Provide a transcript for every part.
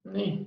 नहीं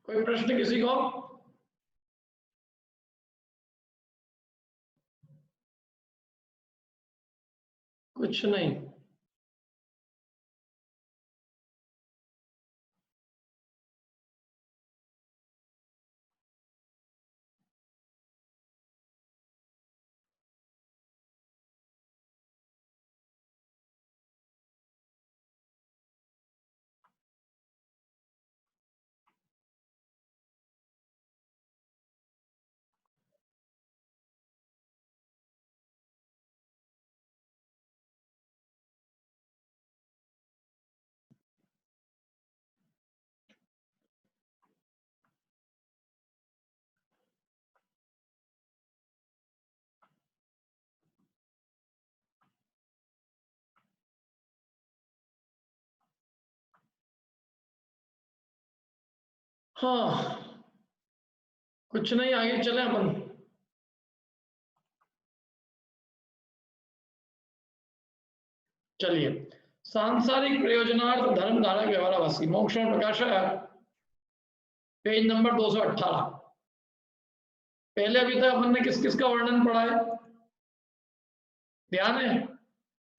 कोई प्रश्न किसी को? कुछ नहीं। हाँ, कुछ नहीं, आगे चले अपन। चलिए, सांसारिक प्रयोजनार्थ धर्म धारक व्यवहाराभासी मोक्षण प्रकाश पेज नंबर 218। पहले अभी तक अपन ने किस किस का वर्णन पढ़ा है? ध्यान है?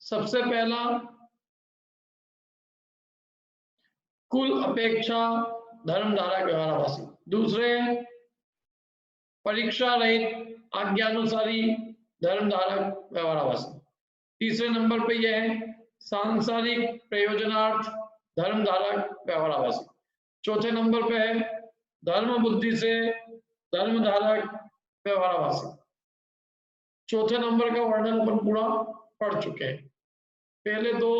सबसे पहला कुल अपेक्षा धर्म धारक व्यवहाराभासी, दूसरे परीक्षा रहित आज्ञानुसारी धर्म धारक व्यवहाराभासी, तीसरे नंबर पे यह है सांसारिक प्रयोजनार्थ धर्म धारक व्यवहाराभासी, चौथे नंबर पे है धर्म बुद्धि से धर्म धारक व्यवहाराभासी। चौथे नंबर का वर्णन अपन पूरा पढ़ चुके हैं, पहले दो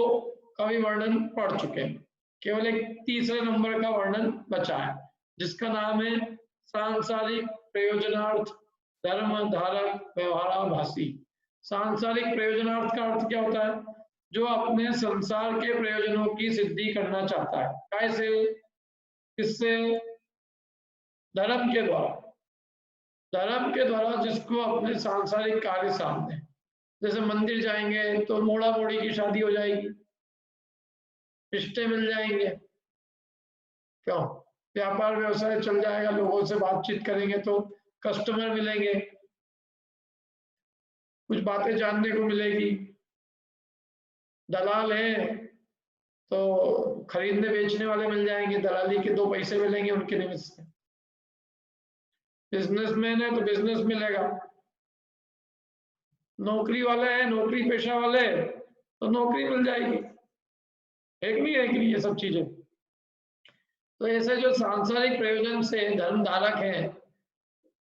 का भी वर्णन पढ़ चुके हैं, केवल एक तीसरे नंबर का वर्णन बचा है जिसका नाम है सांसारिक प्रयोजनार्थ धर्म धारक व्यवहाराभासी। सांसारिक प्रयोजनार्थ का अर्थ क्या होता है? जो अपने संसार के प्रयोजनों की सिद्धि करना चाहता है। कैसे? किससे? धर्म के द्वारा। धर्म के द्वारा जिसको अपने सांसारिक कार्य सामने, जैसे मंदिर जाएंगे तो मोड़ा मोड़ी की शादी हो जाएगी, रिश्ते मिल जाएंगे, क्यों, व्यापार व्यवसाय चल जाएगा, लोगों से बातचीत करेंगे तो कस्टमर मिलेंगे, कुछ बातें जानने को मिलेगी। दलाल है तो खरीदने बेचने वाले मिल जाएंगे, दलाली के 2 पैसे मिलेंगे उनके निमित्त से। बिजनेसमैन है तो बिजनेस मिलेगा, नौकरी वाले हैं, नौकरी पेशा वाले तो नौकरी मिल जाएगी। एक नहीं है कि नहीं ये सब चीजें। तो ऐसे जो सांसारिक प्रयोजन से धर्म धारक हैं,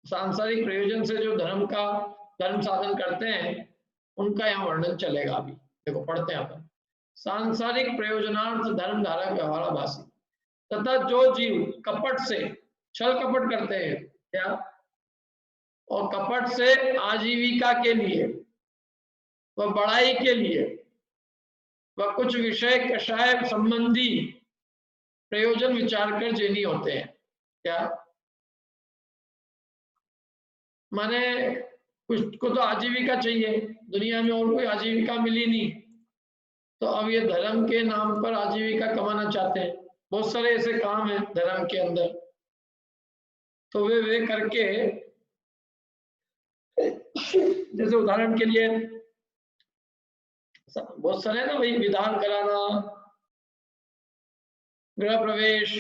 सांसारिक प्रयोजन से जो धर्म साधन करते हैं, उनका यहाँ वर्णन चलेगा। अभी देखो पढ़ते हैं अपन। सांसारिक प्रयोजनार्थ धर्म धारक व्यवहाराभासी तथा जो जीव कपट से छल कपट करते हैं क्या, और कपट से आजीविका के लिए व बड़ाई के लिए व कुछ विषय कषाय संबंधी प्रयोजन विचार कर जेनी होते हैं क्या, माने कुछ को तो आजीविका चाहिए, दुनिया में और कोई आजीविका मिली नहीं, तो अब ये धर्म के नाम पर आजीविका कमाना चाहते हैं। बहुत सारे ऐसे काम हैं धर्म के अंदर, तो वे करके, जैसे उदाहरण के लिए बहुत सारे ना भाई, विधान कराना, गृह प्रवेश,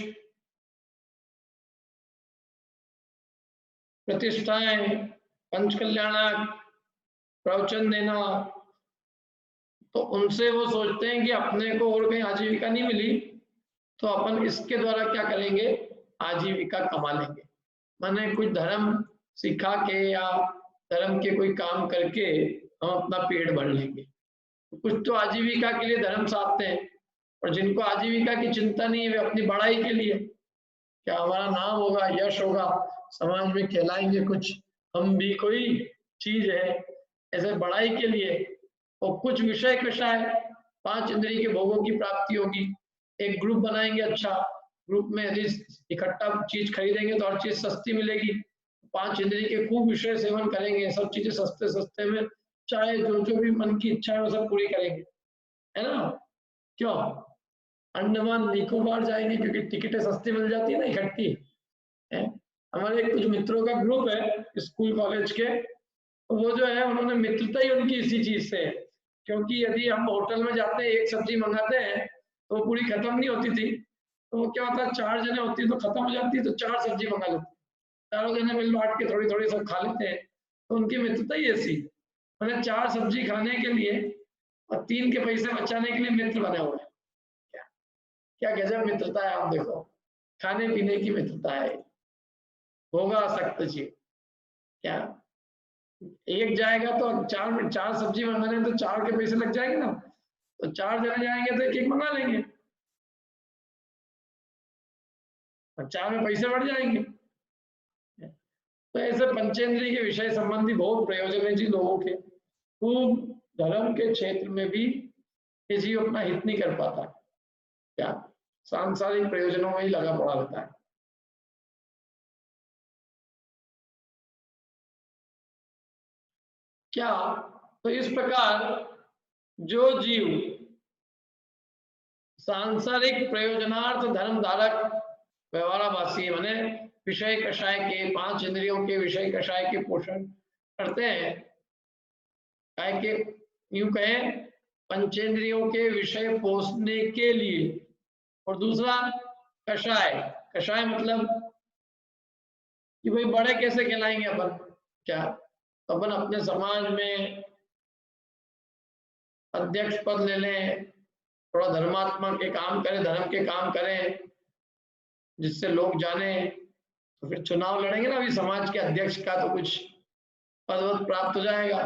प्रतिष्ठाएं, पंचकल्याणक, प्रवचन देना, तो उनसे वो सोचते हैं कि अपने को और कहीं आजीविका नहीं मिली, तो अपन इसके द्वारा क्या करेंगे, आजीविका कमा लेंगे। माने कुछ धर्म सिखा के या धर्म के कोई काम करके हम अपना पेट भर लेंगे। कुछ तो आजीविका के लिए धर्म साधते हैं, और जिनको आजीविका की चिंता नहीं है, वे अपनी बड़ाई के लिए, क्या हमारा नाम होगा, यश होगा, समाज में कहलाएंगे कुछ, हम भी कोई चीज है, ऐसे बड़ाई के लिए। और कुछ विषय कषाय, 5 इंद्रिय के भोगों की प्राप्ति होगी, एक ग्रुप बनाएंगे, अच्छा ग्रुप में यदि इकट्ठा चीज खरीदेंगे तो हर चीज सस्ती मिलेगी, 5 इंद्रिय के खूब विषय सेवन करेंगे, सब चीजें सस्ते सस्ते में, चाहे जो भी मन की इच्छा है वो सब पूरी करेंगे, है ना। क्यों, अंडमान निकोबार जाएंगे क्योंकि टिकटें सस्ती मिल जाती है ना इकट्ठी। हमारे कुछ मित्रों का ग्रुप है स्कूल कॉलेज के, तो वो जो है उन्होंने मित्रता ही उनकी इसी चीज से है, क्योंकि यदि हम होटल में जाते हैं एक सब्जी मंगाते हैं तो वो पूरी खत्म नहीं होती थी, तो वो क्या होता है 4 जने होती है तो खत्म हो जाती है, तो 4 सब्जी मंगा लेते, चारों जने मिल बांट के थोड़ी थोड़ी सब खा लेते हैं, तो उनकी मित्रता ही ऐसी, मैंने 4 सब्जी खाने के लिए और 3 के पैसे बचाने के लिए मित्र बने हुए हैं। क्या गजब मित्रता है, आप देखो, खाने पीने की मित्रता है, होगा सख्त जी, क्या एक जाएगा तो 4 सब्जी मंगाने तो 4 के पैसे लग जाएंगे ना, तो 4 जने जाएंगे तो एक मंगा लेंगे, और 4 में पैसे बढ़ जाएंगे। तो ऐसे पंचेंद्रिय के विषय संबंधी बहुत प्रयोजन है जी लोगों के, खूब धर्म के क्षेत्र में भी ये जीव अपना हित नहीं कर पाता, क्या सांसारिक प्रयोजनों में ही लगा पड़ा रहता है। क्या, तो इस प्रकार जो जीव सांसारिक प्रयोजनार्थ धर्म धारक व्यवहाराभासी माने विषय कषाय के, 5 इंद्रियों के विषय कषाय के पोषण करते हैं, काय के यूं कहें पंचेंद्रियों के विषय पोषने के लिए, और दूसरा कषाय, कषाय मतलब कि भाई बड़े कैसे कहलाएंगे अपन, क्या अपन अपने समाज में अध्यक्ष पद ले लें, थोड़ा धर्मात्मा के काम करें, धर्म के काम करें जिससे लोग जाने, तो फिर चुनाव लड़ेंगे ना अभी समाज के अध्यक्ष का, तो कुछ पद प्राप्त हो जाएगा,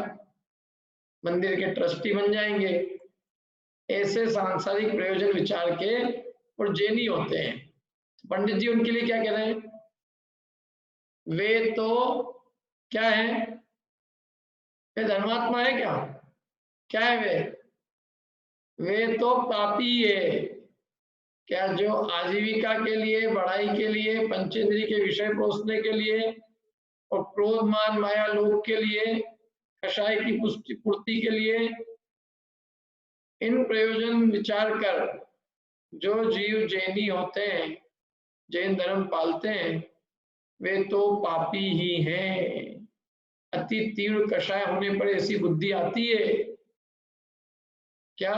मंदिर के ट्रस्टी बन जाएंगे। ऐसे सांसारिक प्रयोजन विचार के और जेनी होते हैं। पंडित जी उनके लिए क्या कह रहे हैं, वे तो क्या है, वे धर्मात्मा है क्या, क्या है वे तो पापी है, क्या जो आजीविका के लिए, बढ़ाई के लिए, पंचेंद्रिय के विषय पोषने के लिए और क्रोध मान माया लोभ के लिए कषाय की पूर्ति के लिए इन प्रयोजन विचार कर जो जीव जैनी होते हैं, जैन धर्म पालते हैं, वे तो पापी ही हैं। अति तीव्र कषाय होने पर ऐसी बुद्धि आती है क्या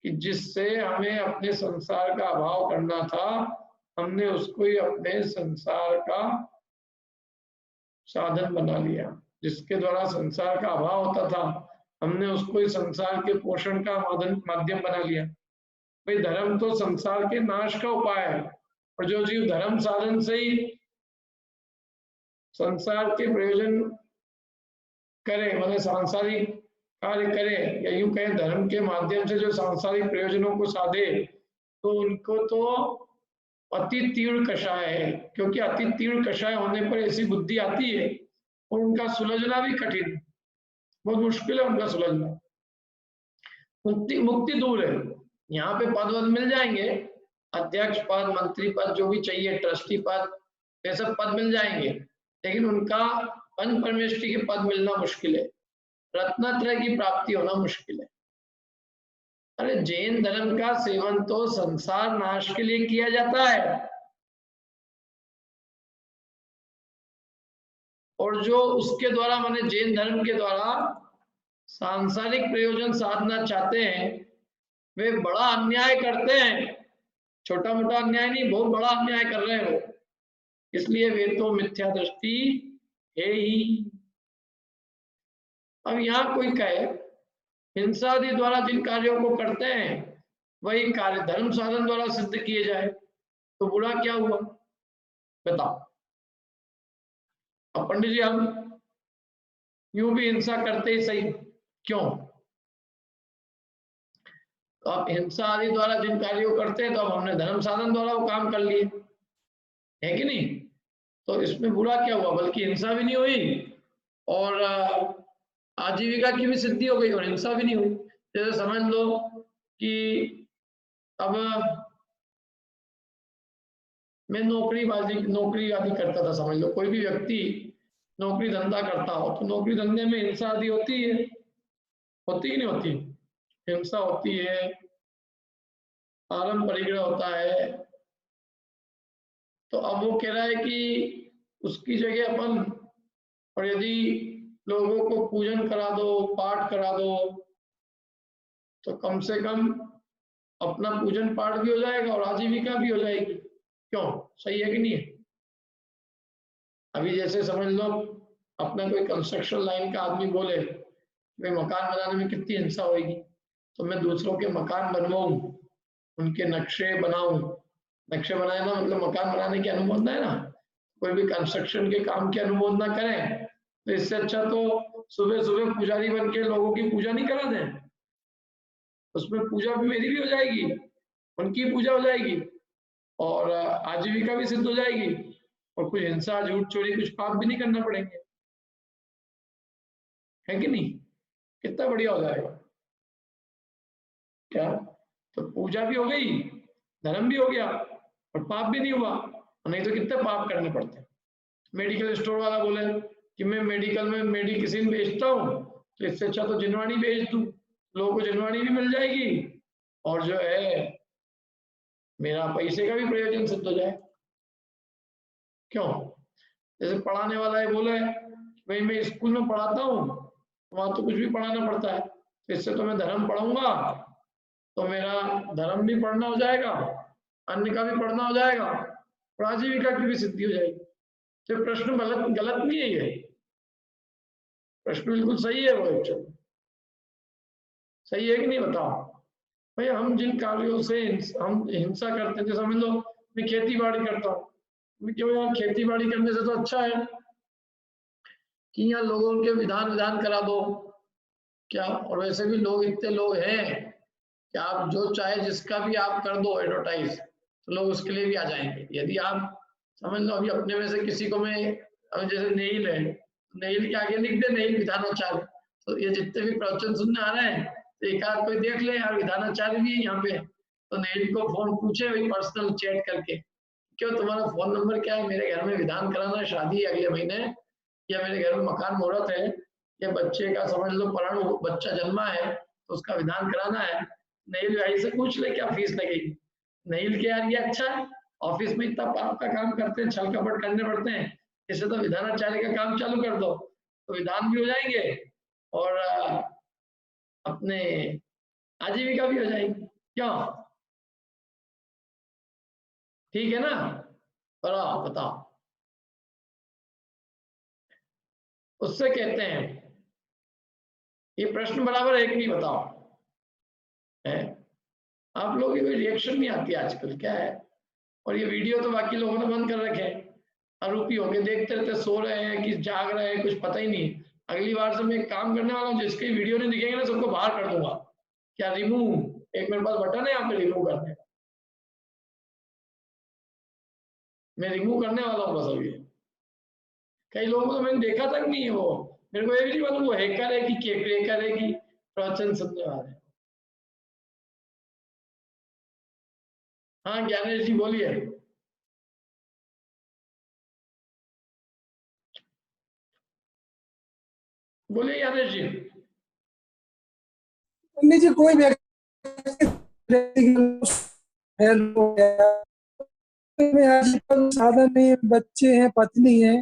कि जिससे हमें अपने संसार का अभाव करना था, हमने उसको ही अपने संसार का साधन बना लिया। जिसके द्वारा संसार का अभाव होता था, हमने उसको ही संसार के पोषण का माध्यम बना लिया। भाई धर्म तो संसार के नाश का उपाय है, और जो जीव धर्म साधन से ही संसार के प्रयोजन करे, मतलब सांसारिक कार्य करे, या यूं कहें धर्म के माध्यम से जो सांसारिक प्रयोजनों को साधे, तो उनको तो अति तीव्र कषाय है। क्योंकि अति तीव्र कषाय होने पर ऐसी बुद्धि आती है और उनका सुलझना भी कठिन, बहुत मुश्किल है उनका सुलझना। मुक्ति दूर है। यहाँ पे पद वद मिल जाएंगे, अध्यक्ष पद, मंत्री पद, जो भी चाहिए, ट्रस्टी पद, ये सब पद मिल जाएंगे, लेकिन उनका पंच परमेष्ठी के पद मिलना मुश्किल है, रत्नत्रय की प्राप्ति होना मुश्किल है। अरे जैन धर्म का सेवन तो संसार नाश के लिए किया जाता है, और जो उसके द्वारा, माने जैन धर्म के द्वारा सांसारिक प्रयोजन साधना चाहते हैं, वे बड़ा अन्याय करते हैं। छोटा मोटा अन्याय नहीं, बहुत बड़ा अन्याय कर रहे हैं वो। इसलिए वे तो मिथ्या दृष्टि है ही। अब यहाँ कोई कहे हिंसा आदि द्वारा जिन कार्यों को करते हैं, वही कार्य धर्म साधन द्वारा सिद्ध किए जाए, तो बुरा क्या हुआ बताओ। अब पंडित जी हम यूं भी हिंसा करते ही सही, क्यों? तो आप हिंसा आदि द्वारा जिन कार्यों करते हैं, तो अब हमने धर्म साधन द्वारा वो काम कर लिए, है कि नहीं? तो इसमें बुरा क्या हुआ? बल्कि हिंसा भी नहीं हुई और आजीविका की भी सिद्धि हो गई और हिंसा भी नहीं हुई। जैसे समझ लो कि अब मैं नौकरी आदि करता था, समझ लो कोई भी व्यक्ति नौकरी धंधा करता हो, तो नौकरी धंधे में हिंसा आदि होती है, होती ही नहीं होती? हिंसा होती है, आरंभ परिग्रह होता है। तो अब वो कह रहा है कि उसकी जगह अपन, और यदि लोगों को पूजन करा दो, पाठ करा दो, तो कम से कम अपना पूजन पाठ भी हो जाएगा और आजीविका भी हो जाएगी। क्यों? सही है कि नहीं है? अभी जैसे समझ लो अपना कोई कंस्ट्रक्शन लाइन का आदमी बोले भाई मकान बनाने में कितनी हिंसा होगी, तो मैं दूसरों के मकान बनवाऊं, उनके नक्शे बनाऊं। नक्शे बनाए ना मतलब मकान बनाने की अनुमोदना है ना, कोई भी कंस्ट्रक्शन के काम की अनुमोदना करें, तो इससे अच्छा तो सुबह सुबह पुजारी बन के लोगों की पूजा नहीं करा दें। उसमें पूजा भी मेरी भी हो जाएगी, उनकी पूजा हो जाएगी, और आजीविका भी सिद्ध हो जाएगी, और कुछ हिंसा, झूठ, चोरी, कुछ पाप भी नहीं करना पड़ेंगे, है कि नहीं? कितना बढ़िया हो जाएगा क्या? तो पूजा भी हो गई, धर्म भी हो गया, और पाप भी नहीं हुआ। नहीं तो कितने पाप करने पड़ते हैं। मेडिकल स्टोर वाला बोले कि मैं मेडिकल में मेडिसिन बेचता हूँ, तो इससे अच्छा तो जिनवाणी बेच दूं, लोगों को जिनवाणी भी मिल जाएगी, और जो है मेरा पैसे का भी प्रयोजन सिद्ध हो जाए। क्यों? जैसे पढ़ाने वाला है बोले भाई मैं स्कूल में पढ़ाता हूँ, वहां तो कुछ भी पढ़ाना पड़ता है, तो इससे तो मैं धर्म पढ़ूंगा, तो मेरा धर्म भी पढ़ना हो जाएगा, अन्य का भी पढ़ना हो जाएगा, और आजीविका की भी सिद्धि हो जाएगी। तो प्रश्न गलत नहीं है, ये प्रश्न बिल्कुल सही है। वो एक्चुअली सही है कि नहीं बताओ? भाई हम जिन कार्यों से हम हिंसा करते थे, समझ लो मैं खेती बाड़ी करता हूँ, क्यों यार खेती बाड़ी करने से तो अच्छा है कि यहाँ लोगों के विधान करा दो क्या। और वैसे भी लोग इतने लोग हैं कि आप जो चाहे जिसका भी आप कर दो एडवर्टाइज, तो लोग उसके लिए भी आ जाएंगे। यदि आप समझ लो अभी अपने में से किसी को मैं, जैसे नेहिल है, नेहिल के आगे लिख दे नेहिल विधानाचार्य, तो ये जितने भी प्रवचन सुनने आ रहे हैं, तो एक आध कोई देख ले यार विधानाचार्य भी है यहाँ पे, तो नेहिल को फोन पूछे वही पर्सनल चैट करके, क्यों तुम्हारा फोन नंबर क्या है, मेरे घर में विधान कराना, शादी है अगले महीने, या मेरे घर में मकान मुहूर्त है, ये बच्चे का समझ लो, परमाणु बच्चा जन्मा है तो उसका विधान कराना है, नहील भाई से पूछ ले क्या फीस लगेगी। नहील के यार ये अच्छा है, ऑफिस में इतना पाप का काम करते हैं, छल कपट करने पड़ते हैं, इसे तो विधानाचार्य का काम चालू कर दो, तो विधान भी हो जाएंगे और अपने आजीविका भी हो जाएगी। क्यों, ठीक है ना? बताओ बताओ। उससे कहते हैं ये प्रश्न बराबर है कि नहीं, बताओ है? आप लोगों की कोई रिएक्शन नहीं आती आजकल, क्या है? और ये वीडियो तो बाकी लोगों ने बंद कर रखे हैं, आरोपी होके देखते रहते, सो रहे हैं कि जाग रहे हैं, कुछ पता ही नहीं। अगली बार से मैं एक काम करने वाला हूँ, जिसके वीडियो नहीं दिखेंगे ना सबको बाहर कर दूंगा। क्या, रिमूव, एक मेरे पास बटन है यहाँ पे रिमूव करने का, मैं रिमूव करने वाला हूँ बस अभी। कई लोगों को तो मैंने देखा तक नहीं है, वो मेरे को ये भी नहीं मालूम वो हैकर है कि क्रैकर है कि प्रवचन सुनने वाले। हाँ ज्ञानेश जी बोलिए। बोलिए ज्ञानेश जी। जी कोई व्यक्ति साधन नहीं है, बच्चे हैं, पत्नी है,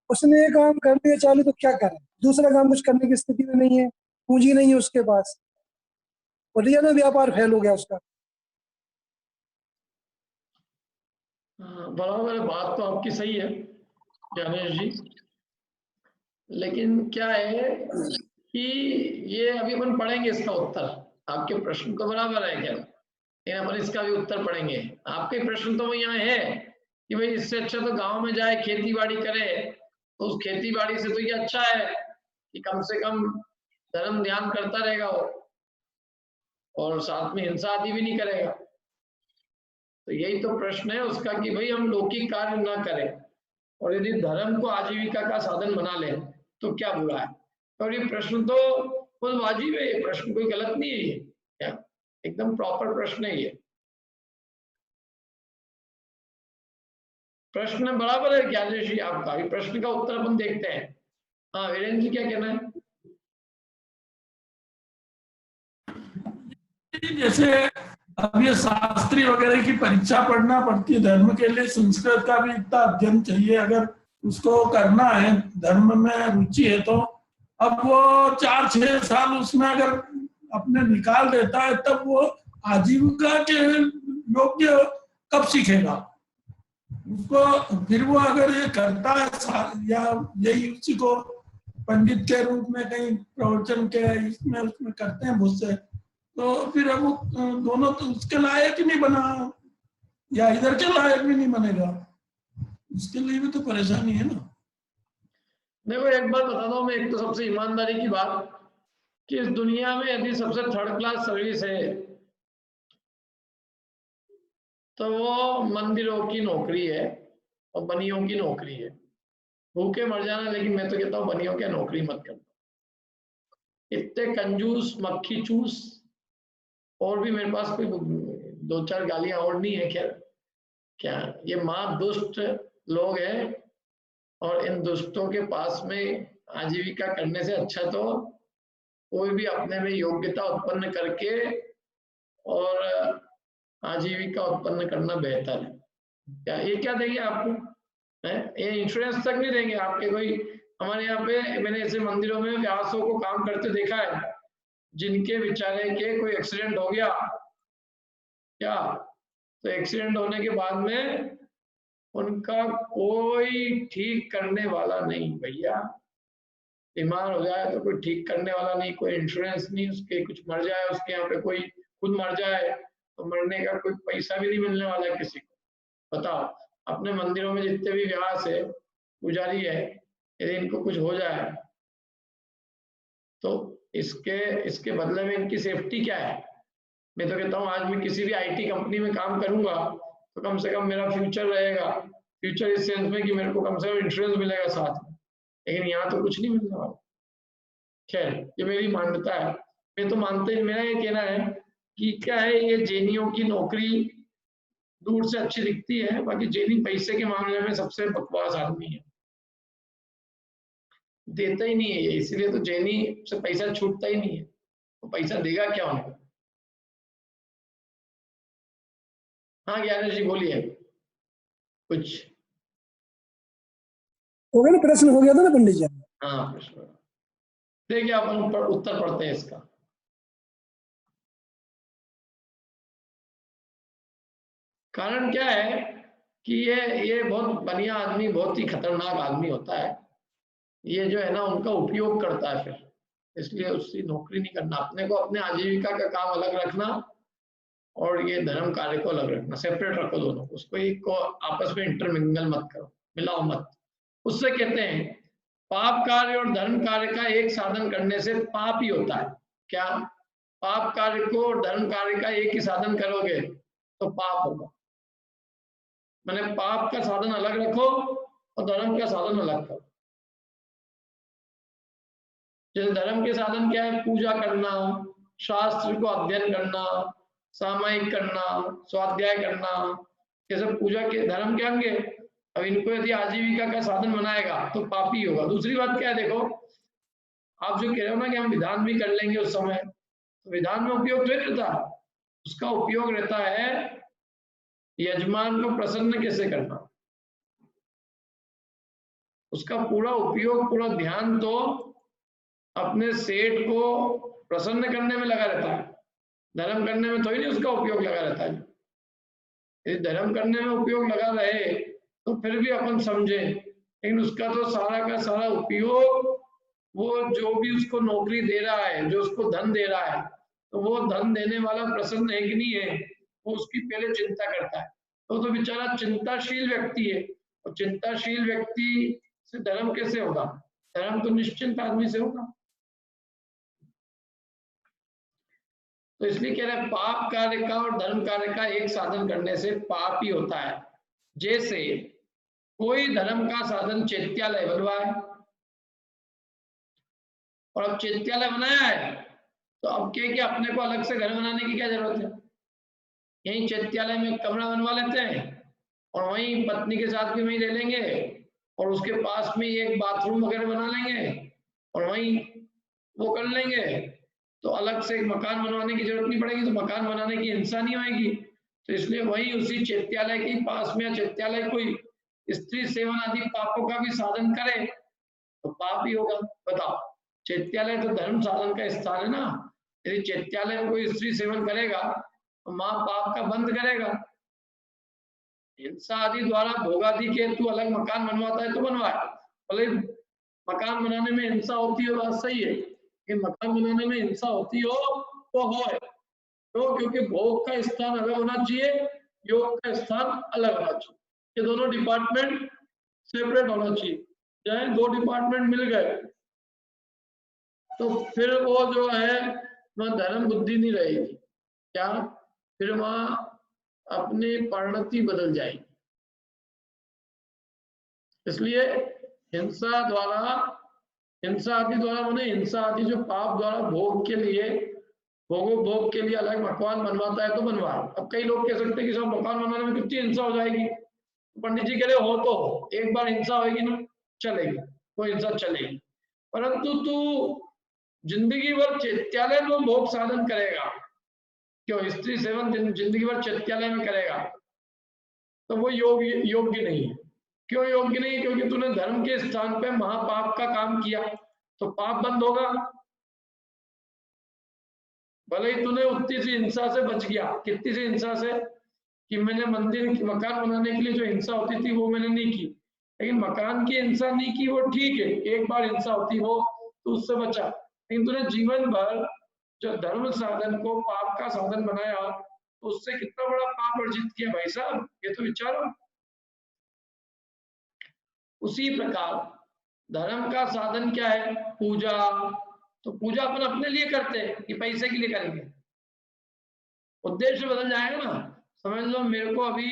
उसने ये काम कर दिया चालू तो क्या करे, दूसरा काम कुछ करने की स्थिति में नहीं है, पूंजी नहीं है उसके पास, और रियल में व्यापार फेल हो गया उसका। बराबर है, बात तो आपकी सही है ज्ञानेश जी, लेकिन क्या है कि ये अभी अपन पढ़ेंगे इसका उत्तर। आपके प्रश्न तो बराबर है क्या, लेकिन अपन इसका भी उत्तर पढ़ेंगे। आपके प्रश्न तो यहाँ है कि भाई इससे अच्छा तो गांव में जाए खेती बाड़ी करे, तो उस खेती बाड़ी से तो ये अच्छा है कि कम से कम धर्म ध्यान करता रहेगा वो, और साथ में हिंसा आदि भी नहीं करेगा। तो यही तो प्रश्न है उसका कि भाई हम लौकिक कार्य ना करें, और यदि धर्म को आजीविका का साधन बना ले तो क्या बुरा है। और ये प्रश्न तो खुद वाजिब है, ये प्रश्न कोई गलत नहीं है, ये क्या एकदम प्रॉपर प्रश्न है ये, प्रश्न बराबर है ज्ञानेश जी आपका। ये प्रश्न का उत्तर अपन देखते हैं। हाँ वीरेंद्र जी क्या कहना है? जैसे अब ये शास्त्री वगैरह की परीक्षा पढ़ना पड़ती है धर्म के लिए, संस्कृत का भी इतना अध्ययन चाहिए, अगर उसको करना है, धर्म में रुचि है तो अब वो 4-6 साल उसमें अगर अपने निकाल देता है, तब वो आजीविका के योग्य कब सीखेगा उसको। फिर वो अगर ये करता है या यही उसी को पंडित के रूप में कहीं प्रवचन के इसमें उसमें करते हैं बहुत से, तो फिर अब दोनों तो उसके लायक ही नहीं बना, या इधर के लायक भी नहीं बनेगा, उसके लिए भी तो परेशानी है ना। देखो एक बात बता दो मैं, एक तो सबसे ईमानदारी की बात कि इस दुनिया में यदि सबसे थर्ड क्लास सर्विस है तो वो मंदिरों की नौकरी है और बनियों की नौकरी है। भूखे मर जाना, लेकिन मैं तो कहता हूँ बनियों की नौकरी मत करना, इतने कंजूस मक्खी चूस। और भी मेरे पास कोई 2-4 गालियां और नहीं है, खैर क्या, ये माँ दुष्ट लोग हैं, और इन दुष्टों के पास में आजीविका करने से अच्छा तो कोई भी अपने में योग्यता उत्पन्न करके और आजीविका उत्पन्न करना बेहतर है। क्या ये क्या देंगे आपको है? ये इंश्योरेंस तक नहीं देंगे आपके कोई। हमारे यहाँ पे मैंने ऐसे मंदिरों में व्यासों को काम करते देखा है, जिनके बेचारे के कोई एक्सीडेंट हो गया क्या, तो एक्सीडेंट होने के बाद में उनका कोई ठीक करने वाला नहीं भैया। बीमार हो जाए तो कोई ठीक करने वाला नहीं, कोई इंश्योरेंस नहीं, उसके कुछ मर जाए, उसके यहाँ पे कोई खुद मर जाए तो मरने का कोई पैसा भी नहीं मिलने वाला किसी को। बताओ, अपने मंदिरों में जितने भी व्यास है, पुजारी है, यदि इनको कुछ हो जाए तो इसके इसके बदले में इनकी सेफ्टी क्या है? मैं तो कहता हूँ आज मैं किसी भी आईटी कंपनी में काम करूंगा तो कम से कम मेरा फ्यूचर रहेगा, फ्यूचर इस सेंस में कि मेरे को कम से कम इंश्योरेंस मिलेगा साथ में, लेकिन यहाँ तो कुछ नहीं मिलने वाला। खैर ये मेरी मान्यता है, मैं तो मानते, मेरा ये कहना है कि क्या है, ये जेनियों की नौकरी दूर से अच्छी दिखती है, बाकी जेनी पैसे के मामले में सबसे बकवास आदमी है। देता ही नहीं है ये, इसीलिए तो जैनी से पैसा छूटता ही नहीं है। वो पैसा देगा क्या उनको? हाँ ज्ञानेश जी बोलिए कुछ। हो गया ना, प्रश्न हो गया था ना पंडित जी। हाँ प्रश्न देखिए, अपन उत्तर पढ़ते हैं इसका। कारण क्या है कि ये बहुत बढ़िया आदमी, बहुत ही खतरनाक आदमी होता है। ये जो है ना उनका उपयोग करता है फिर, इसलिए उसकी नौकरी नहीं करना। अपने को अपने आजीविका का काम अलग रखना और ये धर्म कार्य को अलग रखना, सेपरेट रखो दोनों। उसको एक को आपस में इंटरमिंगल मत करो, मिलाओ मत। उससे कहते हैं पाप कार्य और धर्म कार्य का एक साधन करने से पाप ही होता है। क्या? पाप कार्य को और धर्म कार्य का एक ही साधन करोगे तो पाप होगा। मैंने पाप का साधन अलग रखो और धर्म का साधन अलग करो। जैसे धर्म के साधन क्या है? पूजा करना, शास्त्र को अध्ययन करना, सामायिक करना, स्वाध्याय करना, ये सब पूजा के धर्म के अंग है। अब इनको यदि आजीविका का साधन बनाएगा तो पापी होगा। दूसरी बात क्या है देखो, आप जो कह रहे हो ना कि हम विधान भी कर लेंगे उस समय, तो विधान में उपयोग तो रहता, उसका उपयोग रहता है यजमान को प्रसन्न कैसे करना। उसका पूरा उपयोग, पूरा ध्यान तो अपने सेठ को प्रसन्न करने में लगा रहता है, धर्म करने में थोड़ी नहीं उसका उपयोग लगा रहता है। यदि धर्म करने में उपयोग लगा रहे तो फिर भी अपन समझे, लेकिन उसका तो सारा का सारा उपयोग वो जो भी उसको नौकरी दे रहा है, जो उसको धन दे रहा है, तो वो धन देने वाला प्रसन्न है कि नहीं है, वो उसकी पहले चिंता करता है। तो बेचारा चिंताशील व्यक्ति है, और चिंताशील व्यक्ति से धर्म कैसे होगा? धर्म तो निश्चिंत आदमी से होगा। तो इसलिए कह रहे हैं पाप कार्य का और धर्म कार्य का एक साधन करने से पाप ही होता है। जैसे कोई धर्म का साधन चैत्यालय बनवाए, और अब चैत्यालय बनाया है तो अब क्या अपने को अलग से घर बनाने की क्या जरूरत है? यहीं चैत्यालय में कमरा बनवा लेते हैं और वहीं पत्नी के साथ भी वहीं ले लेंगे, और उसके पास में एक बाथरूम वगैरह बना लेंगे और वहीं वो कर लेंगे। तो अलग से एक मकान बनवाने की जरूरत नहीं पड़ेगी, तो मकान बनाने की हिंसा नहीं होगी। तो इसलिए वही उसी चैत्यालय के पास में, चैत्यालय कोई स्त्री सेवन आदि पापों का भी साधन करे तो पाप ही होगा। बताओ, चैत्यालय तो धर्म साधन का स्थान है ना। यदि चैत्यालय में कोई स्त्री सेवन करेगा तो माँ पाप का बंद करेगा। हिंसा आदि द्वारा भोगादि के तू अलग मकान बनवाता है तो बनवाए, भले मकान बनाने में हिंसा होती है, बात सही है, कि मकान बनाने में हिंसा होती हो तो हो, तो क्योंकि भोग का स्थान अलग होना चाहिए, योग का स्थान अलग होना चाहिए। ये दोनों डिपार्टमेंट सेपरेट होना चाहिए। चाहे दो डिपार्टमेंट मिल गए तो फिर वो जो है वह धर्म बुद्धि नहीं रहेगी। क्या? फिर वहां अपनी परिणति बदल जाएगी। इसलिए हिंसा आदि द्वारा माने हिंसा आदि जो पाप द्वारा भोग के लिए, भोग के लिए अलग मकान बनवाता है तो बनवाए। अब कई लोग कह सकते हैं कि सब मकान बनाने में कितनी हिंसा हो जाएगी। पंडित जी कह रहे हो तो एक बार हिंसा होगी ना, चलेगी, कोई हिंसा चलेगी, परंतु तू जिंदगी भर चैत्यालय में भोग साधन करेगा, क्यों स्त्री सेवन जिंदगी भर चैत्यालय में करेगा तो वो योग्य नहीं है। क्यों योग्य नहीं? क्योंकि तूने धर्म के स्थान पे महापाप का काम किया तो पाप बंद होगा। भले ही तूने उतनी सी हिंसा से बच गया, कितनी सी हिंसा से कि मैंने मंदिर मकान बनाने के लिए जो हिंसा होती थी वो मैंने नहीं की, लेकिन मकान की हिंसा नहीं की वो ठीक है, एक बार हिंसा होती हो तो उससे बचा। लेकिन तूने जीवन भर जो धर्म साधन को पाप का साधन बनाया तो उससे कितना बड़ा पाप अर्जित किया भाई साहब, ये तो विचारो। उसी प्रकार धर्म का साधन क्या है? पूजा। तो पूजा अपन अपने लिए करते हैं कि पैसे के लिए करेंगे? उद्देश्य बदल जाएगा ना। समझ लो मेरे को अभी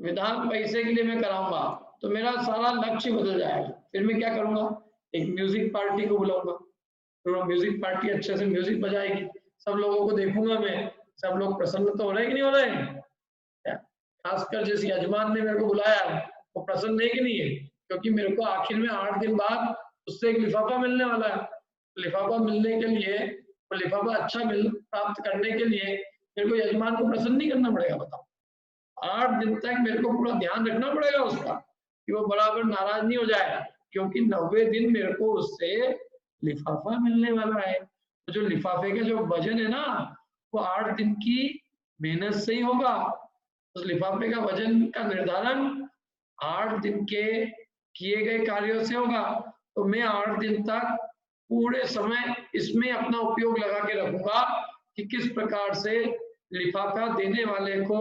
विधान पैसे के लिए मैं कराऊंगा तो मेरा सारा लक्ष्य बदल जाएगा। फिर मैं क्या करूंगा? एक म्यूजिक पार्टी को बुलाऊंगा, फिर वो म्यूजिक पार्टी अच्छे से म्यूजिक बजाएगी, सब लोगों को देखूंगा मैं, सब लोग प्रसन्न तो हो रहे कि नहीं हो रहे? खासकर जिस यजमान ने मेरे को बुलाया वो प्रसन्न है कि नहीं है? क्योंकि मेरे को आखिर में 8 दिन बाद उससे एक लिफाफा मिलने वाला है। लिफाफा मिलने के लिए, वो लिफाफा अच्छा प्राप्त करने के लिए मेरे को यजमान को प्रसन्न नहीं करना पड़ेगा। बताओ, 8 दिन तक मेरे को पूरा ध्यान रखना पड़ेगा उसका कि वो बराबर नाराज नहीं हो जाए, क्योंकि 90वें दिन मेरे को उससे लिफाफा मिलने वाला है। तो जो लिफाफे का जो वजन है ना, वो 8 दिन की मेहनत से ही होगा। उस लिफाफे का वजन का निर्धारण 8 दिन के किए गए कार्यों से होगा। तो मैं 8 दिन तक पूरे समय इसमें अपना उपयोग लगा के रखूंगा कि किस प्रकार से लिफाफा देने वाले को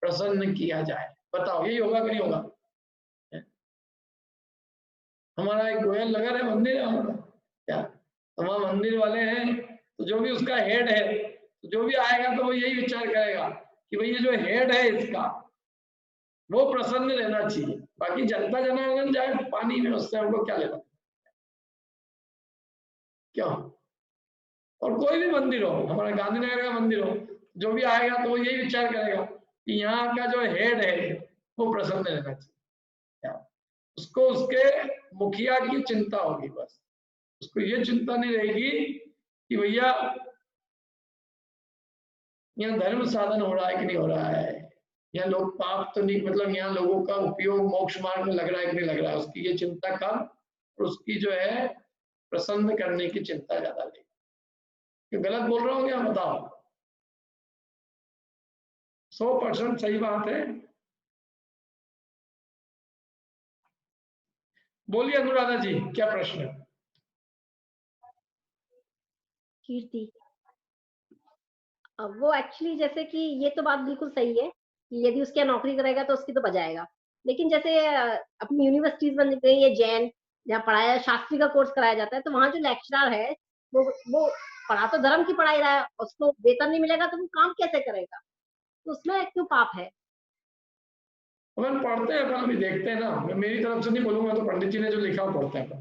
प्रसन्न किया जाए। बताओ, यही होगा कि नहीं होगा? हमारा एक गोयल नगर है, मंदिर है हमारा, क्या हमारा मंदिर वाले हैं, तो जो भी उसका हेड है, तो जो भी आएगा तो वो यही विचार करेगा कि भाई ये जो हेड है इसका, वो प्रसन्न रहना चाहिए। बाकी जनता जनार्दन जाए पानी में, उससे हमको क्या लेना, क्या? और कोई भी मंदिर हो, हमारा गांधीनगर का मंदिर हो, जो भी आएगा तो वो यही विचार करेगा कि यहाँ का जो हेड है वो प्रसन्न रहना चाहिए। उसको उसके मुखिया की चिंता होगी, बस उसको ये चिंता नहीं रहेगी कि भैया यहाँ धर्म साधन हो रहा है कि नहीं हो रहा है, यहाँ लोग पाप तो नहीं, मतलब यहाँ लोगों का उपयोग मोक्ष मार्ग में लग रहा है कि नहीं लग रहा है। उसकी ये चिंता कम, और उसकी जो है प्रसन्न करने की चिंता ज्यादा लेगी। गलत बोल रहा हूँ क्या? बताओ। 100% सही बात है। बोलिए अनुराधा जी, क्या प्रश्न है? कीर्ति, वो एक्चुअली जैसे कि ये तो बात बिल्कुल सही है कि यदि उसके यहाँ नौकरी करेगा तो उसकी तो बजाएगा, लेकिन जैसे अपनी यूनिवर्सिटीज बन गई है जैन, जहाँ पढ़ाया शास्त्री का कोर्स कराया जाता है, तो वहाँ जो लेक्चरर है वो पढ़ा तो धर्म की पढ़ाई रहा है, उसको वेतन नहीं मिलेगा तो वो काम कैसे करेगा? तो उसमें क्यों पाप है? अपन पढ़ते हैं, अपन अभी देखते हैं ना, मैं मेरी तरफ से नहीं बोलूंगा, तो पंडित जी ने जो लिखा वो पढ़ते हैं अपन।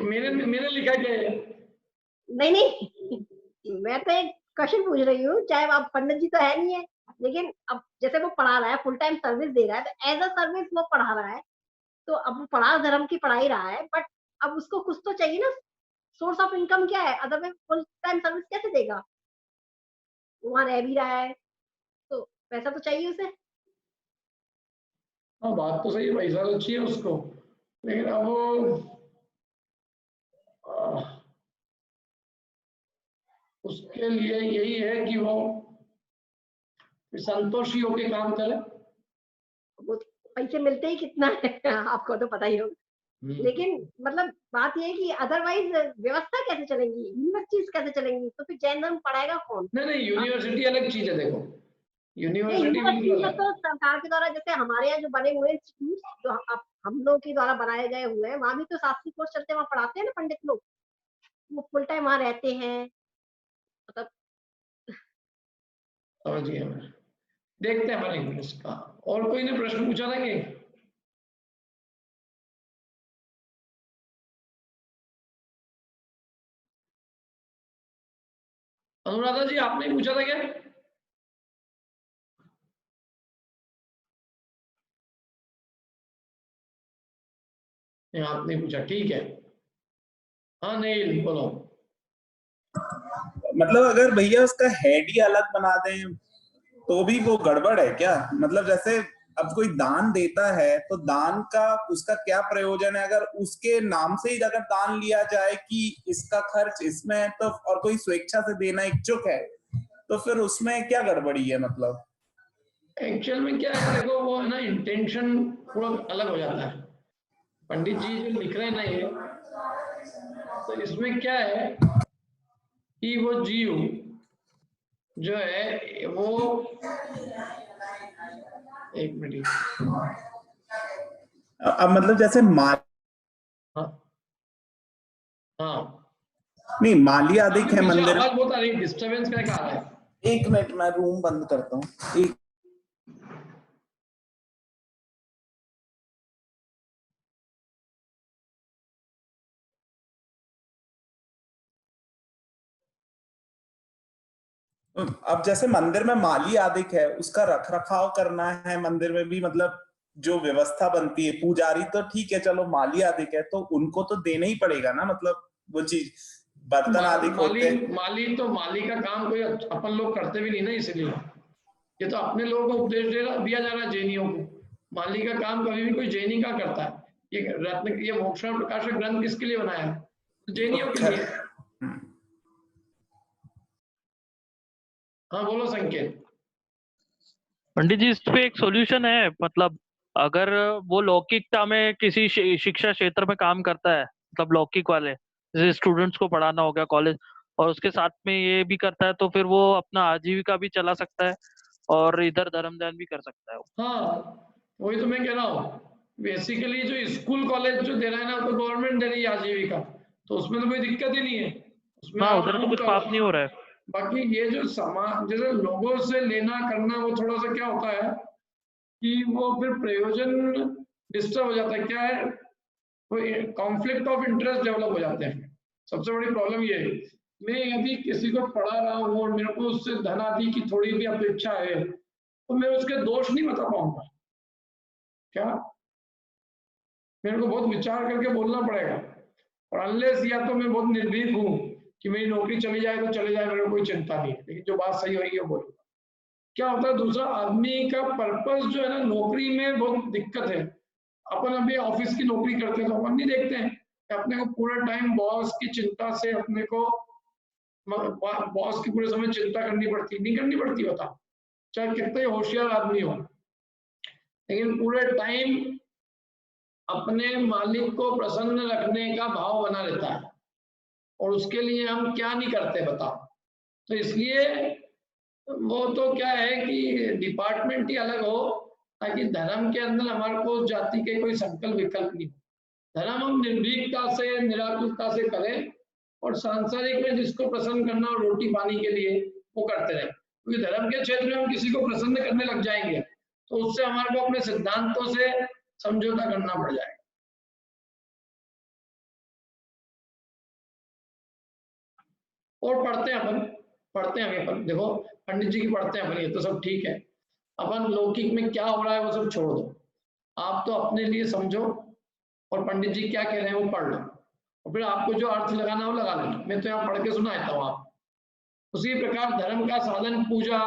मेरे लिखा क्या है? नहीं मैं तो एक क्वेश्चन पूछ रही हूँ, चाहे आप पंडित जी तो है नहीं है, लेकिन अब जैसे वो पढ़ा रहा है, फुल टाइम सर्विस दे रहा है, तो एज अ सर्विस वो पढ़ा रहा है, तो अब वो पढ़ा धर्म की पढ़ाई रहा है, बट अब उसको कुछ तो चाहिए ना, सोर्स ऑफ इनकम क्या है? अदरवाइज फुल टाइम सर्विस कैसे देगा? वहां रह भी रहा है तो पैसा तो चाहिए उसे। हाँ, बात तो सही है, पैसा तो चाहिए उसको, लेकिन अब वो उसके लिए यही है कि वो संतोषी होकर काम करे। वो पैसे मिलते ही कितना है आपको तो पता ही होगा, लेकिन मतलब बात ये है कि अदरवाइज व्यवस्था कैसे चलेंगी, यूनिवर्सिटीज कैसे चलेंगी, तो फिर जैन धर्म पढ़ाएगा कौन? नहीं, यूनिवर्सिटी अलग चीज है। देखो, यूनिवर्सिटी में तो सरकार के द्वारा, जैसे हमारे यहाँ जो बने हुए इंस्टीट्यूट जो हम लोग के द्वारा बनाए गए हुए हैं, वहां भी तो शास्त्री कोर्स चलते हैं, वहां पढ़ाते हैं ना पंडित लोग, वो फुल टाइम वहां रहते हैं, मतलब समझ गया मैं। देखते हैं हमारे इसका। और कोई ने प्रश्न पूछा था कि? अनुराधा जी, आपने पूछा था क्या? आपने पूछा, ठीक है। हाँ नहीं, बोलो। मतलब अगर भैया उसका हेड ही अलग बना दें तो भी वो गड़बड़ है क्या? मतलब जैसे अब कोई दान देता है तो दान का उसका क्या प्रयोजन है? अगर उसके नाम से ही अगर दान लिया जाए कि इसका खर्च इसमें है, तो और कोई स्वेच्छा से देना इच्छुक है, तो फिर उसमें क्या गड़बड़ी है? मतलब एक्चुअल में क्या है, देखो वो है ना, इंटेंशन थोड़ा अलग हो जाता है। पंडित जी जो लिख रहे हैं ना ये, तो इसमें क्या है कि वो जीव जो है वो, एक मिनट, अब मतलब जैसे हाँ हाँ, नहीं, माली अधिक है मंदिर। आवाज बहुत आ रही है, डिस्टर्बेंस क्या आ रहा है? एक मिनट, मैं रूम बंद करता हूँ। एक अब जैसे मंदिर में माली अधिक है, उसका रख रखाव करना है मंदिर में भी, मतलब जो व्यवस्था बनती है, पुजारी तो ठीक है, चलो माली आदि है तो उनको तो देना ही पड़ेगा ना, मतलब वो चीज बर्तन आदि होते हैं। माली का काम कोई अपन लोग करते भी नहीं ना, इसलिए ये तो अपने लोगों को उपदेश दिया जा रहा है जैनियों को। माली का काम कभी भी कोई जैनी का करता है। ये मोक्षण प्रकाशक ग्रंथ किसके लिए बनाया है? तो जैनियों के लिए। हाँ बोलो संकेत। पंडित जी, इस पे एक सॉल्यूशन है, मतलब अगर वो लौकिकता में किसी शिक्षा क्षेत्र में काम करता है, मतलब लौकिक वाले जैसे स्टूडेंट्स को पढ़ाना हो गया कॉलेज, और उसके साथ में ये भी करता है, तो फिर वो अपना आजीविका भी चला सकता है और इधर धर्म दान भी कर सकता है। हाँ वही तो मैं कह रहा हूँ, बेसिकली जो स्कूल कॉलेज जो दे रहा है ना, तो गवर्नमेंट दे रही है आजीविका, तो उसमें तो कोई दिक्कत ही नहीं है, उसमें हाँ, उधर तो कुछ पाप नहीं हो रहा है। बाकी ये जो समाज जैसे लोगों से लेना करना, वो थोड़ा सा क्या होता है कि वो फिर प्रयोजन डिस्टर्ब हो जाता है। क्या है, वो कॉन्फ्लिक्ट ऑफ इंटरेस्ट डेवलप हो जाते हैं। सबसे बड़ी प्रॉब्लम ये है, मैं यदि किसी को पढ़ा रहा हूँ और मेरे को उससे धन आदि की थोड़ी भी अपेक्षा है, तो मैं उसके दोष नहीं बता पाऊंगा। क्या मेरे को बहुत विचार करके बोलना पड़ेगा, और अनलेस या तो मैं बहुत निर्भीक हूँ कि मेरी नौकरी चली जाए तो चले जाए, मेरे को कोई चिंता नहीं है, लेकिन जो बात सही होगी वो बोलूंगा। क्या होता है, दूसरा आदमी का पर्पस जो है ना, नौकरी में बहुत दिक्कत है। अपन अभी ऑफिस की नौकरी करते हैं तो अपन नहीं देखते हैं कि अपने को पूरा टाइम बॉस की चिंता से, अपने को बॉस की पूरे समय चिंता करनी पड़ती, नहीं करनी पड़ती होता, चाहे कितने होशियार आदमी हो, लेकिन पूरे टाइम अपने मालिक को प्रसन्न रखने का भाव बना रहता है, और उसके लिए हम क्या नहीं करते बताओ। तो इसलिए वो तो क्या है कि डिपार्टमेंट ही अलग हो, ताकि धर्म के अंदर हमारे को जाति के कोई संकल्प विकल्प नहीं हो। धर्म हम निर्भीकता से, निराकुलता से करें, और सांसारिक में जिसको प्रसन्न करना और रोटी पानी के लिए वो करते रहे, क्योंकि धर्म के क्षेत्र में हम किसी को प्रसन्न करने लग जाएंगे तो उससे हमारे को अपने सिद्धांतों से समझौता करना पड़ जाएगा। और पढ़ते हैं अपन, देखो पंडित जी की पढ़ते हैं अपन, ये तो सब ठीक है। अपन लौकिक में क्या हो रहा है वो सब छोड़ दो, आप तो अपने लिए समझो, और पंडित जी क्या कह रहे हैं वो पढ़ लो, और फिर आपको जो अर्थ लगाना हो लगा लेना। मैं तो यहाँ पढ़ के सुना देता हूँ आप। उसी प्रकार धर्म का साधन पूजा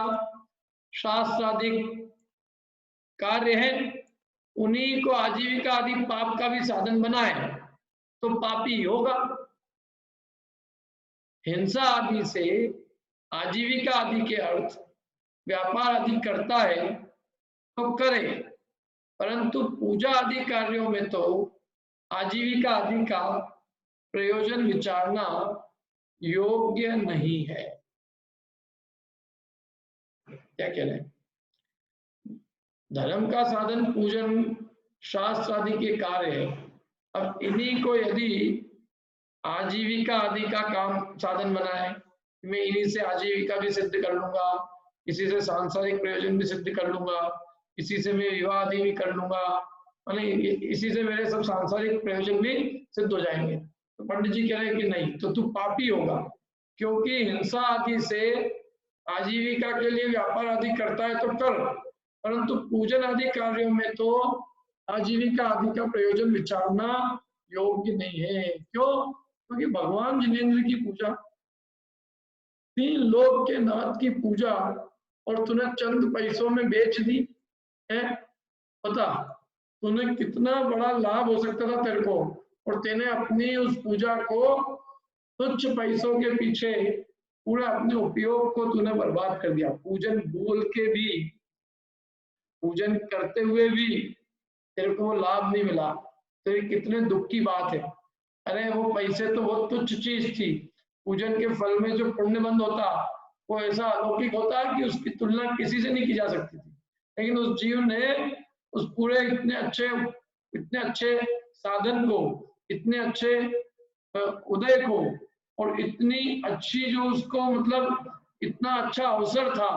शास्त्राधिक कार्य है, उन्हीं को आजीविका आदि पाप का भी साधन बनाए तो पापी होगा। हिंसा आदि से आजीविका आदि के अर्थ व्यापार आदि करता है तो करे, परंतु पूजा आदि कार्यों में तो आजीविका आदि का प्रयोजन विचारना योग्य नहीं है। क्या कह रहे हैं, धर्म का साधन पूजन शास्त्र आदि के कार्य है। अब इन्हीं को यदि आजीविका आदि का काम साधन बनाए, मैं इन्हीं से आजीविका भी सिद्ध कर लूंगा, इसी से सांसारिक प्रयोजन भी सिद्ध कर लूंगा, इसी से मैं विवाह आदि भी कर लूंगा, इसी से मेरे सब सांसारिक प्रयोजन भी सिद्ध हो जाएंगे। तो पंडित जी कह रहे हैं कि नहीं, तो तू पापी होगा, क्योंकि हिंसा आदि से आजीविका के लिए व्यापार आदि करता है तो कर, परंतु पूजन आदि कार्यों में तो आजीविका आदि का प्रयोजन विचारना योग्य नहीं है। क्यों? क्योंकि भगवान जिनेंद्र की पूजा, 3 लोक के नाथ की पूजा, और तूने चंद पैसों में बेच दी है। पता तूने कितना बड़ा लाभ हो सकता था तेरे को, और तेने अपनी उस पूजा को तुच्छ पैसों के पीछे पूरा अपने उपयोग को तूने बर्बाद कर दिया। पूजन बोल के भी, पूजन करते हुए भी तेरे को लाभ नहीं मिला, तो ये कितने दुख की बात है। अरे वो पैसे तो बहुत तुच्छ चीज थी, पूजन के फल में जो पुण्य बंद होता वो ऐसा अलौकिक होता कि उसकी तुलना किसी से नहीं की जा सकती थी। लेकिन उस जीव ने उस पूरे इतने अच्छे साधन को, इतने अच्छे उदय को, और इतनी अच्छी जो उसको मतलब इतना अच्छा अवसर था,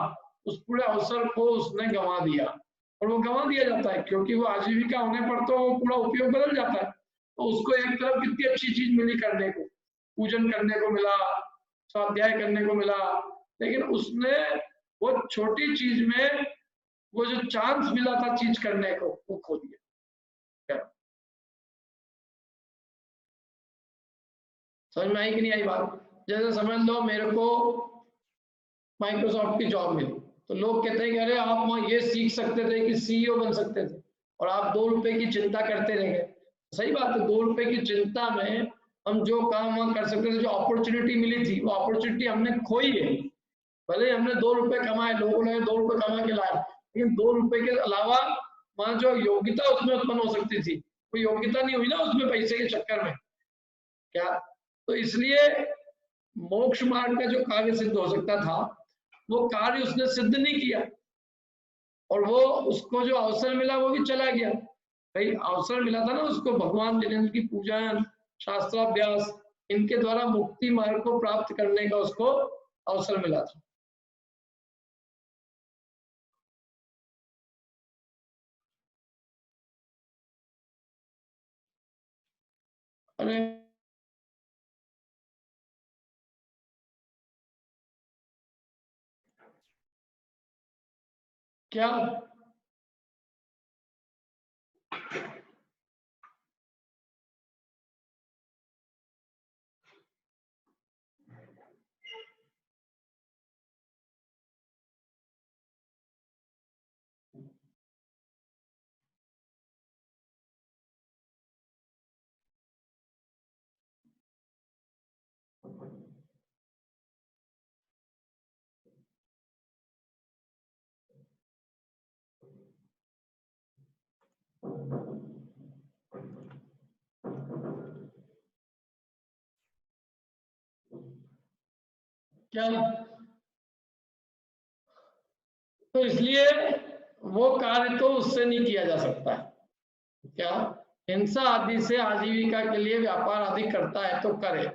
उस पूरे अवसर को उसने गंवा दिया। और वो गंवा दिया जाता है क्योंकि वो आजीविका होने पर तो वो पूरा उपयोग बदल जाता है। तो उसको एक तरफ कितनी अच्छी चीज मिली करने को, पूजन करने को मिला, स्वाध्याय करने को मिला, लेकिन उसने वो छोटी चीज में वो जो चांस मिला था चीज करने को वो खो दिया। समझ में आई कि नहीं आई बात? जैसे समझ लो मेरे को माइक्रोसॉफ्ट की जॉब मिली, तो लोग कहते हैं कि अरे आप वहाँ ये सीख सकते थे कि सीईओ बन सकते थे, और आप 2 रुपए की चिंता करते रह गए। सही बात है, 2 रुपए की चिंता में हम जो काम वहाँ कर सकते थे, जो अपॉर्चुनिटी मिली थी, वो अपॉर्चुनिटी हमने खोई है। भले हमने 2 रुपए कमाए, लोगों ने 2 रुपए कमा के लाए, लेकिन 2 रुपए के अलावा वहाँ जो योग्यता उसमें उत्पन्न हो सकती थी, वो योग्यता नहीं हुई ना उसमें पैसे के चक्कर में। क्या? तो इसलिए मोक्ष मार्ग का जो कार्य सिद्ध हो सकता था, वो कार्य उसने सिद्ध नहीं किया, और वो उसको जो अवसर मिला वो भी चला गया। भाई अवसर मिला था ना उसको, भगवान जिनेंद्र की पूजा, शास्त्राभ्यास, इनके द्वारा मुक्ति मार्ग को प्राप्त करने का उसको अवसर मिला था। अरे क्या? क्या? तो इसलिए वो कार्य तो उससे नहीं किया जा सकता है। क्या? हिंसा आदि से आजीविका के लिए व्यापार आदि करता है तो करे,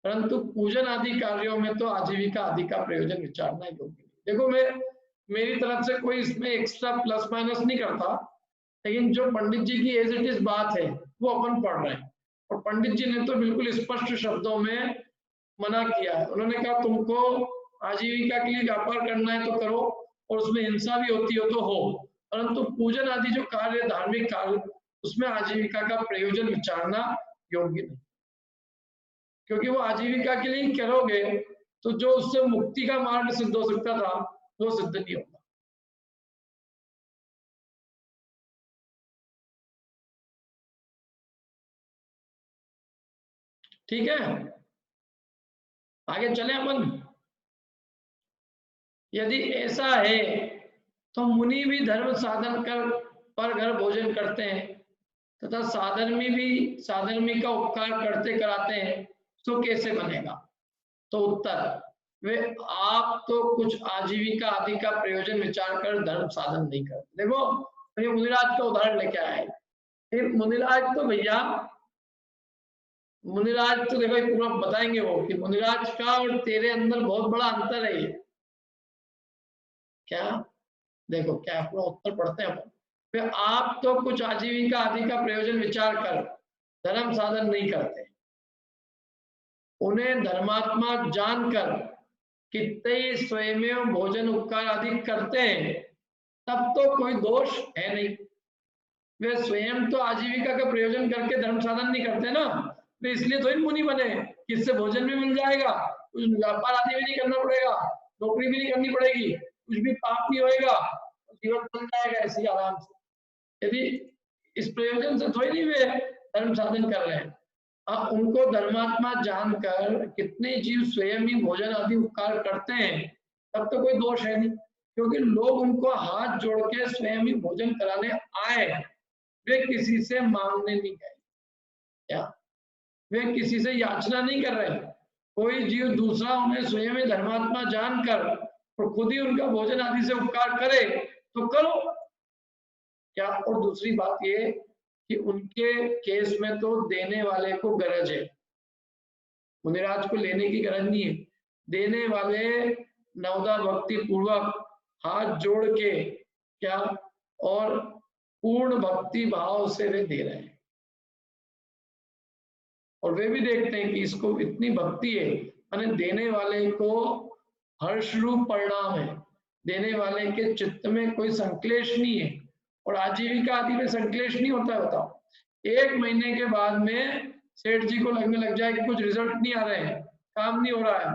परंतु पूजन आदि कार्यों में तो आजीविका आदि का प्रयोजन विचारना योग्य नहीं। देखो मेरी तरफ से कोई इसमें एक्स्ट्रा प्लस माइनस नहीं करता, लेकिन जो पंडित जी की एज इट इज बात है वो अपन पढ़ रहे हैं, और पंडित जी ने तो बिल्कुल स्पष्ट शब्दों में मना किया है। उन्होंने कहा तुमको आजीविका के लिए व्यापार करना है तो करो, और उसमें हिंसा भी होती हो तो हो, परंतु पूजन आदि जो कार्य, धार्मिक कार्य, उसमें आजीविका का प्रयोजन विचारना योग्य नहीं, क्योंकि वो आजीविका के लिए करोगे तो जो उससे मुक्ति का मार्ग सिद्ध हो सकता था वो सिद्ध नहीं होगा। ठीक है, आगे चले अपन। यदि ऐसा है तो मुनि भी धर्म साधन कर पर घर भोजन करते हैं तथा साधर्मी का उपकार करते कराते हैं, तो कैसे बनेगा? तो उत्तर, वे आप तो कुछ आजीविका आदि का प्रयोजन विचार कर धर्म साधन नहीं करते। देखो ये मुनिराज का उदाहरण लेके आए। मुनिराज तो भैया, मुनिराज तो देखो पूरा बताएंगे वो कि मुनिराज का और तेरे अंदर बहुत बड़ा अंतर है। ये क्या? देखो क्या पूरा उत्तर पढ़ते हैं अपन। फिर आप तो कुछ आजीविका आदि का प्रयोजन विचार कर धर्म साधन नहीं करते, उन्हें धर्मात्मा जानकर कितने स्वयं भोजन उपकार आदि करते हैं, तब तो कोई दोष है नहीं। वे स्वयं तो आजीविका का प्रयोजन करके धर्म साधन नहीं करते ना, वे इसलिए तो मुनि बने कि इससे भोजन भी मिल जाएगा, कुछ व्यापार आदि भी नहीं करना पड़ेगा, नौकरी भी नहीं करनी पड़ेगी, कुछ भी पाप नहीं होएगा, जीवन चल जाएगा ऐसे आराम से। यदि इस प्रयोजन से थोड़ी नहीं वे धर्म साधन कर रहे हैं। अब उनको धर्मात्मा जानकर कितने जीव स्वयं ही भोजन आदि उपकार करते हैं, तब तो कोई दोष है नहीं, क्योंकि लोग उनको हाथ जोड़ के स्वयं ही भोजन कराने आए, वे किसी से मांगने नहीं गए। क्या? वे किसी से याचना नहीं कर रहे। कोई जीव दूसरा उन्हें स्वयं ही धर्मात्मा जानकर और खुद ही उनका भोजन आदि से उपकार करे तो करो। क्या? और दूसरी बात ये कि उनके केस में तो देने वाले को गरज है, मुनिराज को लेने की गरज नहीं है। देने वाले नवदा भक्ति पूर्वक हाथ जोड़ के क्या और पूर्ण भक्ति भाव से वे दे रहे हैं, और वे भी देखते हैं कि इसको इतनी भक्ति है, यानी देने वाले को हर्ष रूप परिणाम है, देने वाले के चित्त में कोई संक्लेश नहीं है, और आजीविका आदि में संक्लेश नहीं होता है। बताओ, 1 महीने के बाद में सेठ जी को लगने लग जाए कि कुछ रिजल्ट नहीं आ रहे हैं, काम नहीं हो रहा है,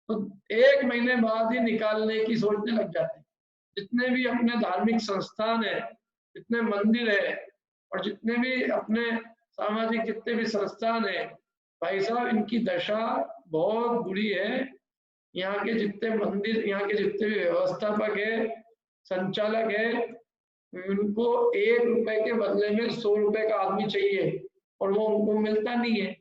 तो 1 महीने बाद ही निकालने की सोचने लग जाते हैं। जितने भी अपने धार्मिक संस्थान है, जितने मंदिर है, और जितने भी अपने सामाजिक जितने भी संस्थान है, भाई साहब इनकी दशा बहुत बुरी है। यहाँ के जितने मंदिर, यहाँ के जितने भी व्यवस्थापक है, संचालक है, उनको 1 रुपए के बदले में 100 रुपए का आदमी चाहिए, और वो उनको मिलता नहीं है।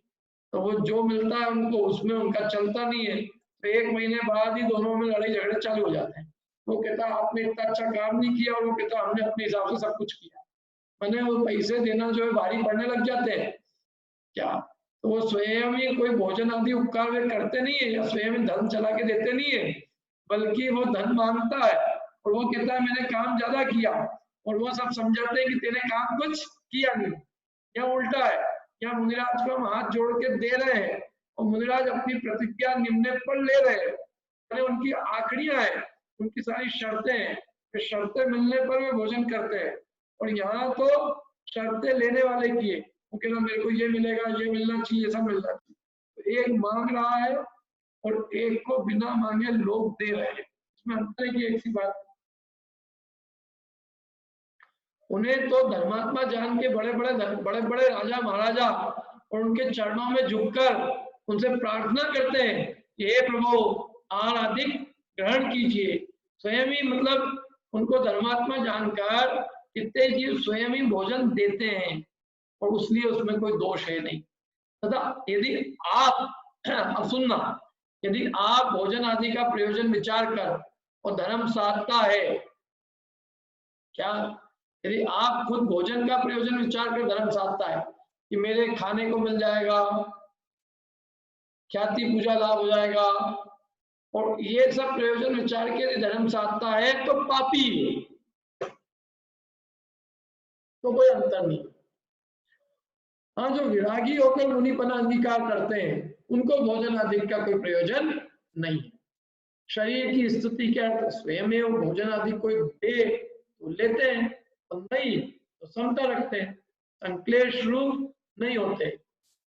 तो वो जो मिलता है उनको, उसमें उनका चलता नहीं है। तो 1 महीने बाद ही दोनों में लड़ाई झगड़े चालू हो जाते हैं। वो कहता आपने इतना अच्छा काम नहीं किया, और वो कहता हमने अपने हिसाब से सब कुछ किया। मैंने वो पैसे देना जो है भारी पड़ने लग जाते हैं क्या। तो वो स्वयं ही कोई भोजन आदि उपकार वे करते नहीं है, या स्वयं धन चला के देते नहीं है, बल्कि वो धन मांगता है, और वो कहता है मैंने काम ज्यादा किया, और वो सब समझाते हैं कि तेने काम कुछ किया नहीं। या उल्टा है, या मुनिराज को हम हाथ जोड़ के दे रहे हैं, और मुनिराज अपनी प्रतिज्ञा निम्न पर ले रहे हैं, अरे उनकी आखड़ियां हैं, उनकी सारी शर्तें हैं, शर्तें मिलने पर वे भोजन करते हैं। और यहाँ तो शर्तें लेने वाले की है, वो कहना मेरे को ये मिलेगा, ये मिलना चाहिए, ये सब मिलना चाहिए। तो एक मांग रहा है और एक को बिना मांगे लोग दे रहे हैं, इसमें अंतर है कि एक सी बात। उन्हें तो धर्मात्मा जान के बड़े बड़े राजा महाराजा और उनके चरणों में झुककर उनसे प्रार्थना करते हैं, हे प्रभु आहार आदि ग्रहण कीजिए। स्वयं ही मतलब उनको धर्मात्मा जानकर कितने जीव स्वयं ही भोजन देते हैं, और उसलिए उसमें कोई दोष है नहीं। तथा यदि आप अब सुनना, यदि आप भोजन आदि का प्रयोजन विचार कर और धर्म साधता है क्या, यदि आप खुद भोजन का प्रयोजन विचार कर धर्म साधता है कि मेरे खाने को मिल जाएगा, ख्याति पूजा लाभ हो जाएगा, और ये सब प्रयोजन विचार के यदि धर्म साधता है तो पापी है, तो कोई अंतर नहीं। हाँ, जो विरागी होकर मुनिपना अंगीकार करते हैं उनको भोजन आदि का कोई प्रयोजन नहीं है। शरीर की स्थिति के अर्थ स्वयं वो भोजन आदि कोई दे तो लेते हैं, और नहीं तो समता रखते हैं, संक्लेश रूप नहीं होते,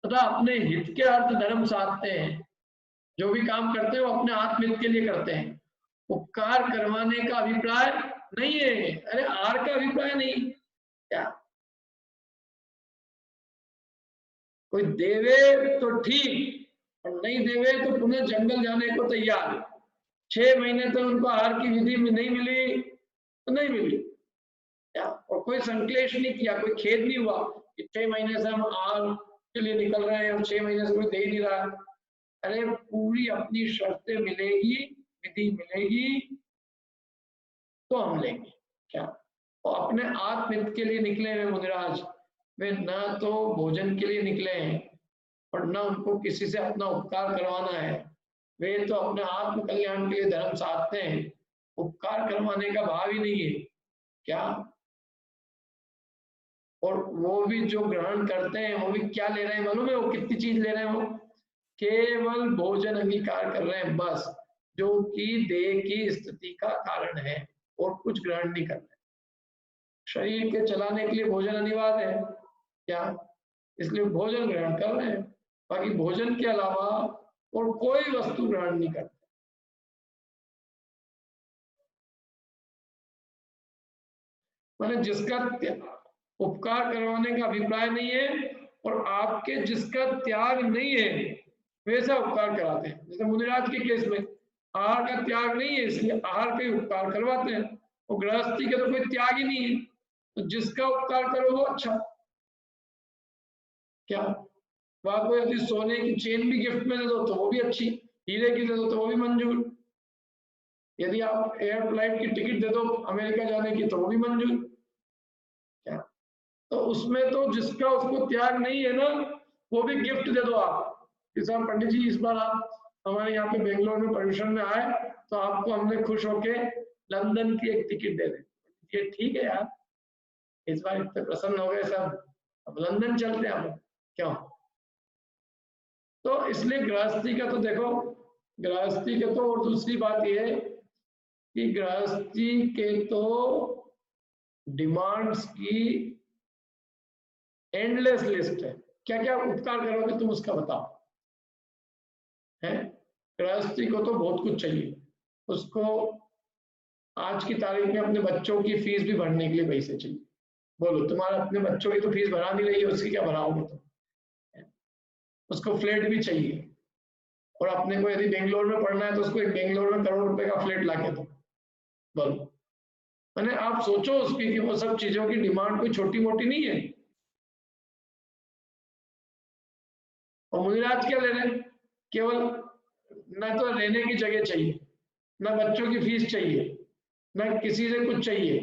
तथा अपने हित के अर्थ धर्म साधते हैं। जो भी काम करते हैं वो अपने आत्महित के लिए करते हैं, उपकार करवाने का अभिप्राय नहीं है। अरे आर का अभिप्राय नहीं क्या, कोई देवे तो ठीक, और नहीं देवे तो पुनः जंगल जाने को तैयार। 6 महीने तक उनको आहार की विधि में नहीं मिली तो नहीं मिली क्या, और कोई संक्लेश नहीं किया, कोई खेद नहीं हुआ कि 6 महीने से हम आहार के लिए निकल रहे हैं और 6 महीने से कोई दे ही नहीं रहा। अरे पूरी अपनी शर्तें मिलेगी, विधि मिलेगी तो हम लेंगे क्या। और अपने आत्महित के लिए निकले हुए मुनिराज, वे न तो भोजन के लिए निकले हैं और न उनको किसी से अपना उपकार करवाना है, वे तो अपने आत्म कल्याण के लिए धर्म साधते हैं, उपकार करवाने का भाव ही नहीं है क्या। और वो भी जो ग्रहण करते हैं वो भी क्या ले रहे हैं मालूम है, वो कितनी चीज ले रहे हैं, वो केवल भोजन अंगीकार कर रहे हैं बस, जो कि देह की स्थिति का कारण है, और कुछ ग्रहण नहीं कर रहे। शरीर के चलाने के लिए भोजन अनिवार्य है क्या, इसलिए भोजन ग्रहण कर रहे हैं, बाकी भोजन के अलावा और कोई वस्तु ग्रहण नहीं करते। मैंने जिसका उपकार करवाने का अभिप्राय नहीं है और आपके जिसका त्याग नहीं है वैसा उपकार कराते हैं। जैसे मुनिराज के केस में आहार का त्याग नहीं है, इसलिए आहार का ही उपकार करवाते हैं, और गृहस्थी के तो कोई त्याग ही नहीं है, तो जिसका उपकार करो वो अच्छा क्या। वहां को यदि सोने की चेन भी गिफ्ट में दे दो तो वो भी अच्छी, हीरे की दे दो तो वो भी मंजूर, यदि आप एयर फ्लाइट की टिकट दे दो अमेरिका जाने की तो वो भी मंजूर क्या। तो उसमें तो जिसका उसको त्याग नहीं है ना, वो भी गिफ्ट दे दो आप कि साहब पंडित जी इस बार आप हमारे यहाँ पे बेंगलोर में पर्यूषण में आए तो आपको हमने खुश होके लंदन की एक टिकट दे दें। ये ठीक है यार, इस बार इतने प्रसन्न हो गए सब, अब लंदन चलते हैं हम क्यों। तो इसलिए गृहस्थी का तो देखो, गृहस्थी के तो और दूसरी बात ये है कि गृहस्थी के तो डिमांड्स की एंडलेस लिस्ट है, क्या क्या उपकार करोगे तुम उसका बताओ, है? गृहस्थी को तो बहुत कुछ चाहिए, उसको आज की तारीख में अपने बच्चों की फीस भी भरने के लिए पैसे चाहिए। बोलो, तुम्हारा अपने बच्चों की तो फीस भरा नहीं रही है, उसकी क्या भराओगे तुम? उसको फ्लैट भी चाहिए, और अपने को यदि बेंगलोर में पढ़ना है तो उसको एक बेंगलोर में करोड़ रुपए का फ्लैट लाके दो। बोलो, मैंने आप सोचो उसकी कि वो सब चीजों की डिमांड कोई छोटी मोटी नहीं है। और मुनिराज क्या ले रहे हैं? केवल न तो रहने की जगह चाहिए, न बच्चों की फीस चाहिए, न किसी से कुछ चाहिए,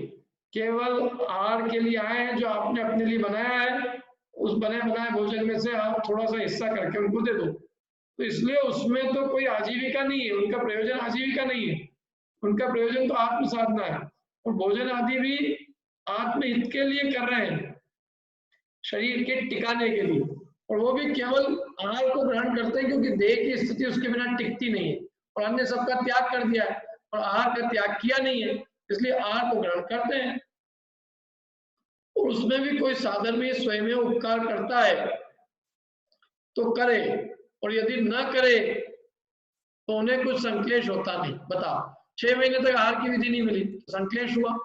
केवल आहार के लिए आए हैं जो आपने अपने लिए बनाया है, उस बने बनाए भोजन में से आप थोड़ा सा हिस्सा करके उनको दे दो। तो इसलिए उसमें तो कोई आजीविका नहीं है, उनका प्रयोजन आजीविका नहीं है, उनका प्रयोजन तो आत्म साधना है। और भोजन आदि भी आत्महित के लिए कर रहे हैं, शरीर के टिकाने के लिए, और वो भी केवल आहार को ग्रहण करते हैं क्योंकि देह की स्थिति उसके बिना टिकती नहीं है, और अन्य सबका त्याग कर दिया है और आहार का त्याग किया नहीं है, इसलिए आहार को ग्रहण करते हैं। और उसमें भी कोई साधन में स्वयं उपकार करता है तो करे, और यदि न करे तो उन्हें कुछ संक्लेश होता नहीं। बताओ, 6 महीने तक आहार की विधि नहीं मिली तो संक्लेश हुआ?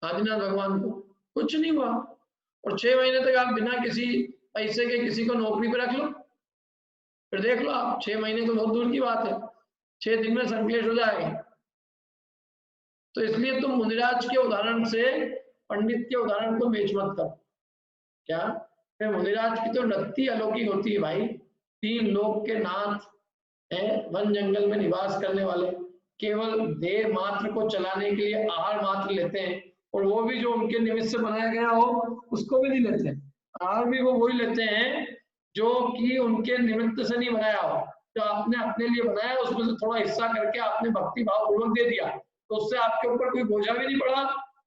आदिनाथ भगवान को कुछ नहीं हुआ। और 6 महीने तक आप बिना किसी पैसे के किसी को नौकरी पे रख लो, फिर देख लो आप, 6 महीने तो बहुत दूर की बात है, 6 दिन में संक्लेश हो जाएगा। तो इसलिए तुम मुनिराज के उदाहरण से पंडित के उदाहरण को मेच मत करो। क्या? फिर मुनिराज की तो नृत्य अलौकिक होती है भाई, 3 लोक के नाथ है, वन जंगल में निवास करने वाले, केवल देह मात्र को चलाने के लिए आहार मात्र लेते हैं, और वो भी जो उनके निमित्त से बनाया गया हो उसको भी नहीं लेते हैं। आहार भी वो वही लेते हैं जो कि उनके निमित्त से नहीं बनाया हो, जो आपने अपने लिए बनाया उसमें से थोड़ा हिस्सा करके आपने भक्ति भाव पूर्वक दे दिया, तो उससे आपके ऊपर कोई बोझा भी नहीं पड़ा,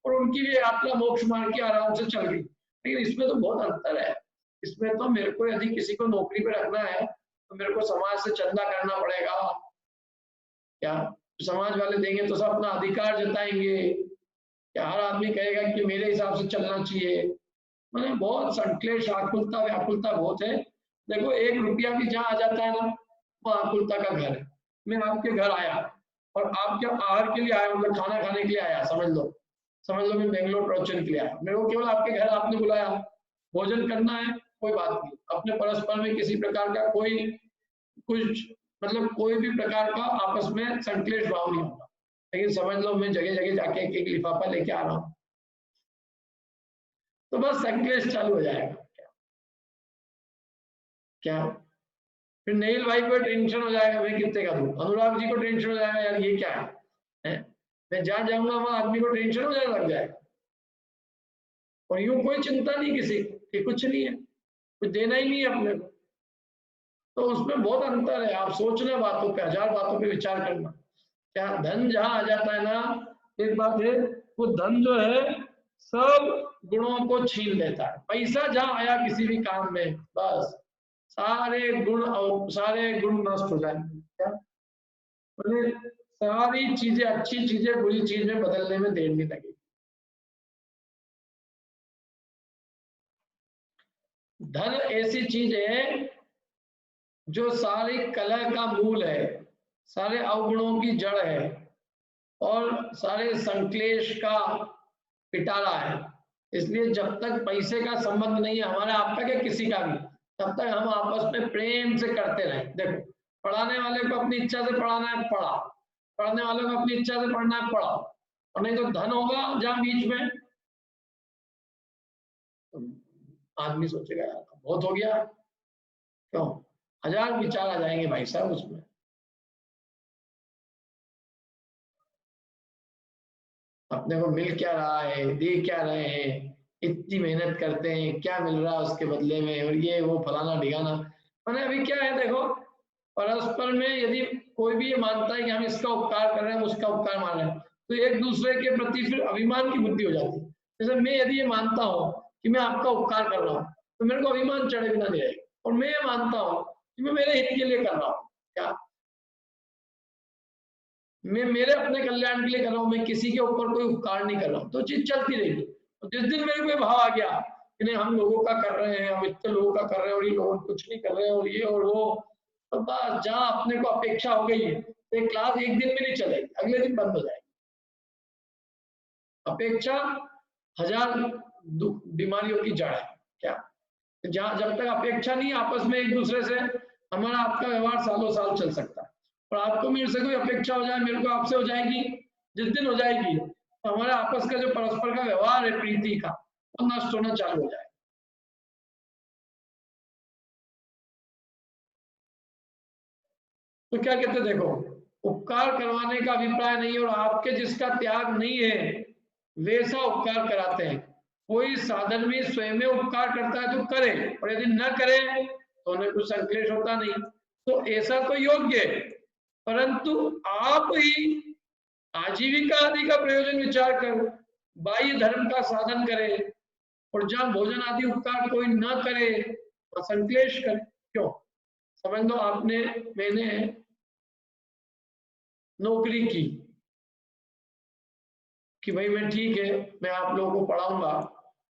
और उनकी भी यात्रा मोक्ष मार्ग की आराम से चल गई। लेकिन इसमें तो बहुत अंतर है। इसमें तो मेरे को यदि किसी को नौकरी पे रखना है तो मेरे को समाज से चंदा करना पड़ेगा। क्या समाज वाले देंगे तो सब अपना अधिकार जताएंगे? क्या हर आदमी कहेगा कि मेरे हिसाब से चलना चाहिए? मतलब बहुत संक्लेश, आकुलता व्याकुलता बहुत है। देखो, 1 रुपया भी जहाँ आ जाता है ना, वो आकुलता का घर है। मैं आपके घर आया और आपके आहार के लिए आया, मतलब खाना खाने के लिए आया, समझ लो मैं बेंगलोर प्रवचन के लिए आया, मेरे को केवल आपके घर आपने बुलाया, भोजन करना है, कोई बात नहीं, अपने परस्पर में किसी प्रकार का कोई कुछ मतलब कोई भी प्रकार का आपस में संक्लेश भाव नहीं होगा। लेकिन समझ लो मैं जगह जगह जाके एक एक लिफाफा लेके आ रहा हूँ, तो बस संक्लेश चालू हो जाएगा। क्या? फिर नील भाई को टेंशन हो जाएगा, मैं कितने का दूं, अनुराग जी को टेंशन हो जाएगा, यार ये क्या है? मैं जहां जाऊंगा वहां आदमी को टेंशन हो जाने लग जाएगा। और यूं कोई चिंता नहीं किसी की, कुछ नहीं है, कुछ देना ही नहीं है अपने को। तो उसमें बहुत अंतर है। आप सोचना बातों पे, 1000 बातों पे विचार करना। क्या धन जहां आ जाता है ना, एक बात है, वो धन जो है सब गुणों को छीन लेता है। पैसा जहां आया किसी भी काम में, बस सारे गुण नष्ट हो जाएंगे। क्या? मतलब सारी चीजें, अच्छी चीजें बुरी चीज में बदलने में देर नहीं लगेगी। धन ऐसी चीज है जो सारी कलह का मूल है, सारे अवगुणों की जड़ है, और सारे संक्लेश का पिटारा है। इसलिए जब तक पैसे का संबंध नहीं है हमारे आपका क्या किसी का भी, तब तक हम आपस में प्रेम से करते रहे। देखो, पढ़ाने वाले को अपनी इच्छा से पढ़ाना है, पढ़ा, पढ़ने वाले को अपनी इच्छा से पढ़ना है, पढ़ा, और नहीं तो धन होगा जहां बीच में, तो आदमी सोचेगा यार बहुत हो गया, क्यों? 1000 विचार आ जाएंगे भाई साहब उसमें। अपने को मिल क्या रहा है, दे क्या रहे हैं, इतनी मेहनत करते हैं, क्या मिल रहा है उसके बदले में, और ये वो फलाना ढिगाना। मैंने अभी क्या है, देखो, परस्पर में यदि कोई भी ये मानता है कि हम इसका उपकार कर रहे हैं, उसका उपकार मान रहे हैं, तो एक दूसरे के प्रति फिर अभिमान की बुद्धि हो जाती है। जैसे मैं यदि ये मानता हूँ कि मैं आपका उपकार कर रहा हूँ, तो मेरे को अभिमान चढ़े बिना नहीं रहेगा। और मैं ये मानता हूँ कि मैं मेरे हित के लिए कर रहा हूँ। क्या? मैं मेरे अपने कल्याण के लिए कर रहा हूँ, मैं किसी के ऊपर कोई उपकार नहीं कर रहा हूँ, तो चीज चलती रहेगी। तो जिस दिन मेरे को ये भाव आ गया कि नहीं हम लोगों का कर रहे हैं, हम इतने लोगों का कर रहे हैं और ये लोग कुछ नहीं कर रहे हैं और ये और वो, तो बस जहाँ अपने को अपेक्षा हो गई है तो ये क्लास एक दिन में नहीं चलेगी, अगले दिन बंद हो जाएगी। अपेक्षा 1000 बीमारियों की जड़ है। क्या जहाँ जब तक अपेक्षा नहीं आपस में एक दूसरे से, हमारा आपका व्यवहार सालों साल चल सकता है। और आपको मेरे से कोई अपेक्षा हो जाए, मेरे को आपसे हो जाएगी, जिस दिन हो जाएगी तो हमारा आपस का जो परस्पर का व्यवहार है प्रीति का, वो नष्ट होना चालू हो जाएगा। तो क्या कहते देखो, उपकार करवाने का अभिप्राय नहीं, और आपके जिसका त्याग नहीं है वैसा उपकार कराते हैं। कोई साधन में स्वयं में उपकार करता है तो करे, और यदि न करे तो उन्हें कुछ संक्लेश होता नहीं, तो ऐसा तो योग्य है। परंतु आप ही आजीविका आदि का प्रयोजन विचार कर बाह्य धर्म का साधन करे, और जहाँ भोजन आदि उपकार कोई न करे तो संक्लेश करे। क्यों? समझ लो आपने, मैंने नौकरी की कि भाई मैं ठीक है, मैं आप लोगों को पढ़ाऊंगा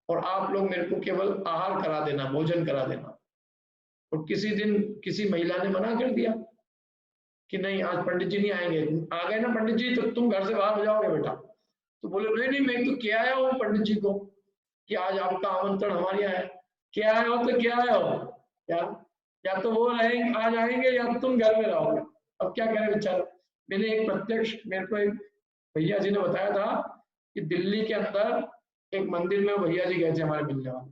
और आप लोग मेरे को केवल आहार करा देना, भोजन करा देना। और किसी दिन किसी महिला ने मना कर दिया कि नहीं आज पंडित जी नहीं आएंगे, आ गए ना पंडित जी तो तुम घर से बाहर हो जाओगे बेटा। तो बोले नहीं नहीं मैं तो क्या आया हूँ पंडित जी को कि आज आपका आमंत्रण हमारे यहाँ है। क्या आए हो तो क्या आए हो, या तो वो रहेंगे आज आएंगे या तुम घर में रहोगे। अब क्या करें बेचारा। मैंने एक प्रत्यक्ष, मेरे को एक भैया जी ने बताया था कि दिल्ली के अंदर एक मंदिर में भैया जी गए थे हमारे मिलने वाले,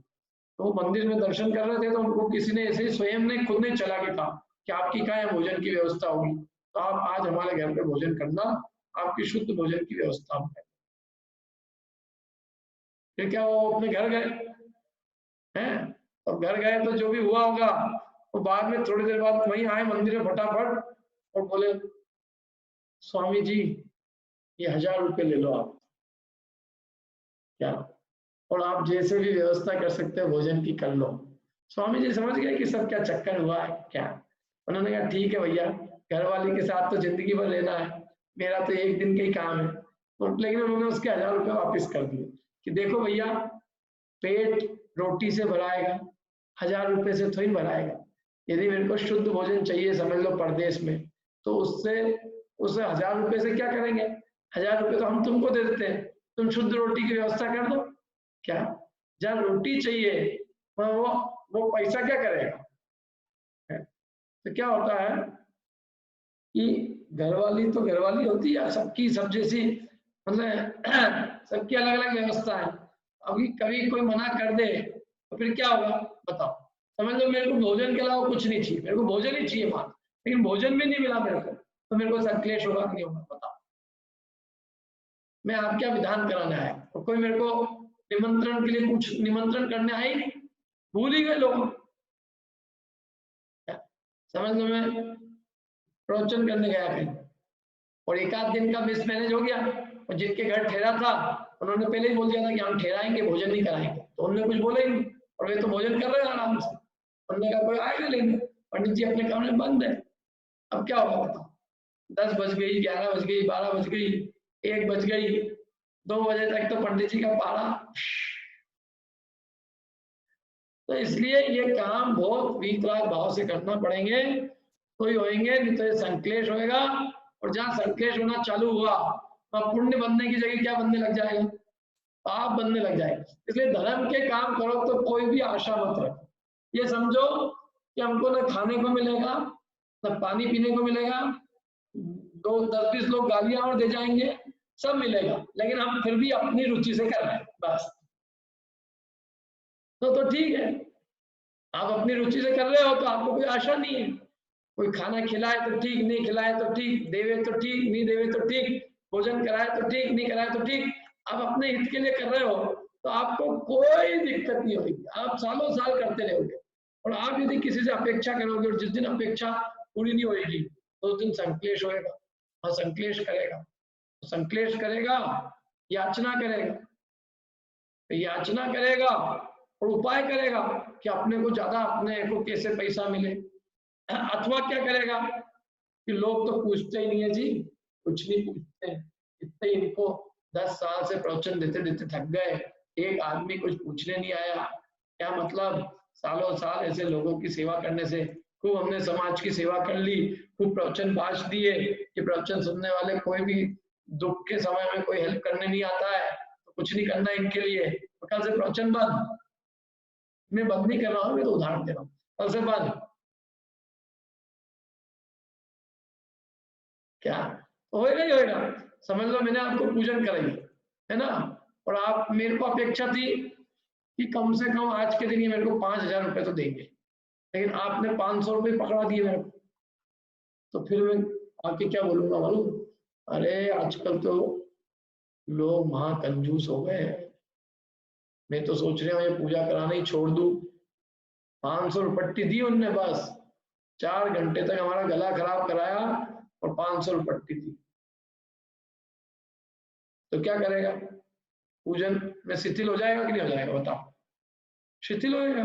तो वो मंदिर में दर्शन कर रहे थे तो उनको किसी ने ऐसे स्वयं ने खुद ने चला के कहा कि आपकी कहाँ है भोजन की व्यवस्था होगी, तो आप आज हमारे घर पे भोजन करना, आपकी शुद्ध भोजन की व्यवस्था है। फिर क्या वो अपने घर गए हैं, और घर गए तो जो भी हुआ होगा, तो बाद में थोड़ी देर बाद वहीं आए मंदिर में फटाफट और बोले स्वामी जी ये 1000 रुपये ले लो आप, क्या और आप जैसे भी व्यवस्था कर सकते हो भोजन की कर लो। स्वामी जी समझ गए कि सब क्या चक्कर हुआ है क्या। उन्होंने कहा ठीक है भैया, घर वाली के साथ तो जिंदगी भर रहना है, मेरा तो एक दिन का ही काम है। लेकिन उन्होंने उसके 1000 रुपये वापिस कर दिए कि देखो भैया पेट रोटी से भराएगा, 1000 रुपये से थोड़ी भराएगा। यदि मेरे को शुद्ध भोजन चाहिए समझ लो परदेश में, तो उससे 1000 रुपये से क्या करेंगे, 1000 रुपये तो हम तुमको दे देते हैं, तुम शुद्ध रोटी की व्यवस्था कर दो। क्या जहाँ रोटी चाहिए वो पैसा क्या करेगा। तो क्या होता है कि घरवाली तो घरवाली होती है, सबकी सब जैसी, मतलब सबकी अलग अलग व्यवस्था है। अभी कभी कोई मना कर दे तो फिर क्या होगा बताओ। समझ लो मेरे को भोजन के अलावा कुछ नहीं चाहिए, मेरे को भोजन ही चाहिए मात्र, लेकिन भोजन भी नहीं मिला मेरे को, तो मेरे को संक्लेश होगा कि नहीं होगा बताओ। मैं आप क्या विधान कराने आया, और कोई मेरे को निमंत्रण के लिए कुछ निमंत्रण करने आई, भूल ही गए लोग। समझ लो मैं प्रवचन करने गया कहीं और एक आध दिन का मिसमैनेज हो गया, और जिनके घर ठहरा था उन्होंने पहले ही बोल दिया था कि हम ठहराएंगे भोजन नहीं कराएंगे, तो उन्होंने कुछ बोला ही नहीं, और वे तो भोजन कर रहे हैं आराम से। उन्होंने कहा कोई आएगा लेने, पंडित जी अपने कमरे में बंद है। अब क्या होगा बताओ, 10 बज गई, 11 बज गई, 12 बज गई, 1 बज गई, 2 बजे तक तो पंडित जी का पारा। तो इसलिए ये काम बहुत वीतराग भाव से करना पड़ेंगे, तो ही होएंगे, नहीं तो ये संक्लेश होएगा। और जहाँ संक्लेश होना चालू हुआ वहाँ पुण्य बनने की जगह क्या बनने लग जाएगा, पाप बनने लग जाएगा। इसलिए धर्म के काम करो तो कोई भी आशा मत रखो, ये समझो कि हमको ना खाने को मिलेगा ना पानी पीने को मिलेगा, 10-20 लोग गालियां और दे जाएंगे, सब मिलेगा, लेकिन हम फिर भी अपनी रुचि से कर रहे हैं बस। तो ठीक है, आप अपनी रुचि से कर रहे हो तो आपको कोई आशा नहीं है। कोई खाना खिलाए तो ठीक, नहीं खिलाए तो ठीक, देवे तो ठीक, नहीं देवे तो ठीक, भोजन कराए तो ठीक, नहीं कराए तो ठीक, आप अपने हित के लिए कर रहे हो तो आपको कोई दिक्कत नहीं होगी, आप सालों साल करते रहोगे। और आप यदि किसी से अपेक्षा करोगे और जिस दिन अपेक्षा पूरी नहीं होगी तो उस दिन संक्लेश होएगा, और संक्लेश करेगा, संक्लेश करेगा, याचना करेगा, याचना करेगा और उपाय करेगा कि अपने को ज्यादा, अपने को कैसे पैसा मिले। अथवा क्या करेगा कि लोग तो पूछते ही नहीं है जी, कुछ नहीं पूछते, इतने इनको 10 साल से प्रवचन देते देते थक गए, एक आदमी कुछ पूछने नहीं आया। क्या मतलब? सालों साल ऐसे लोगों की सेवा करने से, खूब हमने समाज की सेवा कर ली, खूब प्रवचन बांट दिए कि प्रवचन सुनने वाले कोई भी दुख के समय में कोई हेल्प करने नहीं आता है तो कुछ नहीं करना इनके लिए, तो कल से प्रवचन बंद। मैं बंद नहीं कर रहा हूँ, मैं तो उदाहरण दे रहा हूँ, कल से बंद। क्या होएगा ही होएगा। समझ लो मैंने आपको पूजन कराई है ना, और आप, मेरे को अपेक्षा थी कि कम से कम आज के दिन ये मेरे को 5,000 रुपए तो देंगे, लेकिन आपने 500 रुपए पकड़ा दिए मेरे को, तो फिर मैं आके क्या बोलूंगा मालूम? अरे आजकल तो लोग महाकंजूस हो गए हैं, मैं तो सोच रहा हूँ ये पूजा कराना ही छोड़ दूं। 500 रुपट्टी दी उनने, बस 4 घंटे तक हमारा गला खराब कराया और 500 रुपट्टी दी, तो क्या करेगा? पूजन में शिथिल हो जाएगा कि नहीं हो जाएगा? बताओ, शिथिल होएगा।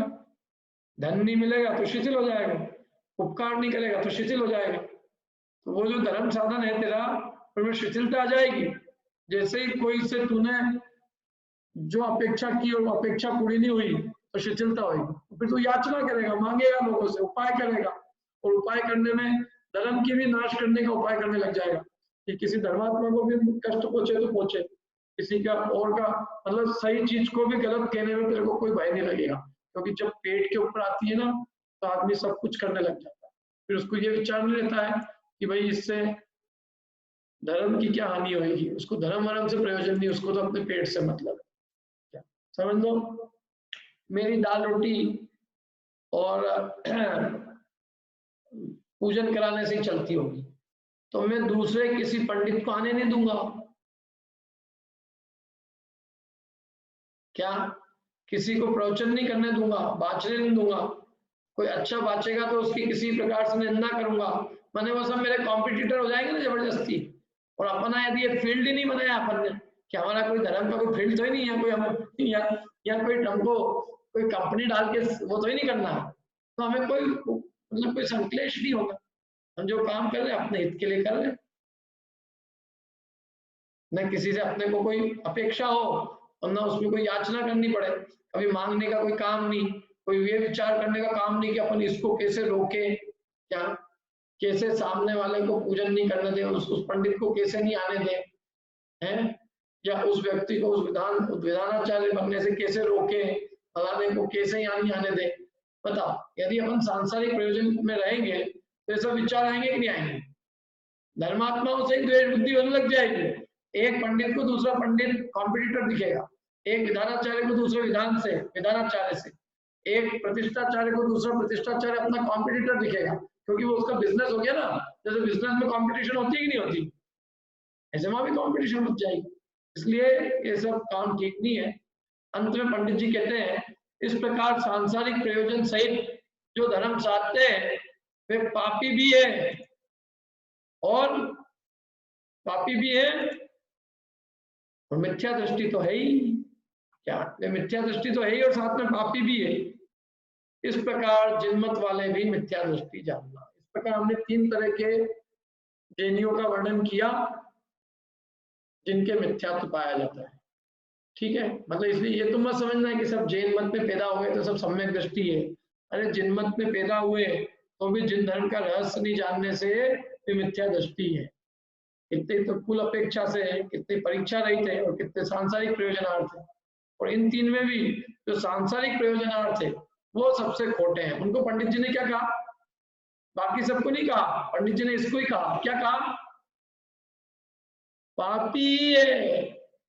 धन नहीं मिलेगा तो शिथिल हो जाएगा, उपकार नहीं करेगा तो शिथिल हो जाएगा। तो वो जो धर्म साधन है तेरा, उसमें शिथिलता आ जाएगी। जैसे ही कोई से तूने जो अपेक्षा की और अपेक्षा पूरी नहीं हुई तो शिथिलता होगी, तो फिर तू याचना करेगा, मांगेगा लोगों से, उपाय करेगा, और उपाय करने में धर्म की भी नाश करने का उपाय करने लग जाएगा कि किसी धर्मात्मा को भी कष्ट पहुंचे तो पहुंचे, किसी का और का, मतलब सही चीज को भी गलत कहने में तेरे को कोई भय नहीं लगेगा, क्योंकि जब पेट के ऊपर आती है ना तो आदमी सब कुछ करने लग जाता है। फिर उसको ये विचार नहीं रहता है कि भाई इससे धर्म की क्या हानि होगी, उसको धर्म वरम से प्रयोजन नहीं, उसको तो अपने पेट से मतलब है। समझ लो मेरी दाल रोटी और पूजन कराने से ही चलती होगी, तो मैं दूसरे किसी पंडित को आने नहीं दूंगा। क्या? किसी को प्रवचन नहीं करने दूंगा, बाचने नहीं दूंगा। कोई अच्छा बाचेगा तो उसकी किसी प्रकार से निंदा करूंगा, मैंने वो सब मेरे कॉम्पिटिटर हो जाएंगे ना जबरदस्ती। और अपना यदि ये फील्ड ही नहीं बनाया अपन ने कि हमारा कोई धर्म का कोई फील्ड तो ही नहीं है, कोई हम या कोई हमको कोई कंपनी डाल के वो तो ही नहीं करना, तो हमें कोई मतलब कोई संकलेश नहीं होगा। हम जो काम कर रहे हैं अपने हित के लिए कर रहे हैं, न किसी से अपने को कोई अपेक्षा हो और न उसमें कोई याचना करनी पड़े, कभी मांगने का कोई काम नहीं, कोई ये विचार करने का काम नहीं कि अपन इसको कैसे रोके, क्या कैसे सामने वाले को पूजन नहीं करने दें, उस पंडित को कैसे नहीं आने दें, हैं, या उस व्यक्ति को उस विधानाचार्य बनने से कैसे रोके, फलाने को कैसे यहाँ नहीं आने दें। बताओ, यदि अपन सांसारिक प्रयोजन में रहेंगे तो ये सब विचार आएंगे कि नहीं आएंगे? धर्मात्माओं से द्वेष बुद्धि होने लग जाएगी। एक पंडित को दूसरा पंडित कॉम्पिटिटर दिखेगा, एक विधानाचार्य को दूसरे विधानाचार्य से, एक प्रतिष्ठाचार्य को दूसरा प्रतिष्ठाचार्य अपना कॉम्पिटिटर दिखेगा, क्योंकि वो उसका बिजनेस हो गया ना। जैसे बिजनेस में कंपटीशन होती है कि नहीं होती, ऐसे वहां भी कंपटीशन हो जाएगी। इसलिए ये सब काम ठीक नहीं है। अंत में पंडित जी कहते हैं, इस प्रकार सांसारिक प्रयोजन सहित जो धर्म साधते हैं वे पापी भी है और मिथ्या दृष्टि तो है ही, क्या वे मिथ्या दृष्टि तो है ही और साथ में पापी भी है। इस प्रकार जिनमत वाले भी मिथ्या दृष्टि जानना। इस प्रकार हमने 3 तरह के जैनियों का वर्णन किया जिनके मिथ्यात्व पाया जाता है। ठीक है, मतलब इसलिए ये तो मत समझना है कि सब जैन मत में पैदा हुए तो सब सम्यक दृष्टि है। अरे जिन मत में पैदा हुए तो भी जिन धर्म का रहस्य नहीं जानने से भी मिथ्या दृष्टि है। कितने तो कुल अपेक्षा से है, कितने परीक्षा रहित है और कितने सांसारिक प्रयोजनार्थ है। और इन 3 में भी जो सांसारिक प्रयोजनार्थ है वो सबसे खोटे हैं। उनको पंडित जी ने क्या कहा? बाकी सबको नहीं कहा, पंडित जी ने इसको ही कहा। क्या कहा? पापी है।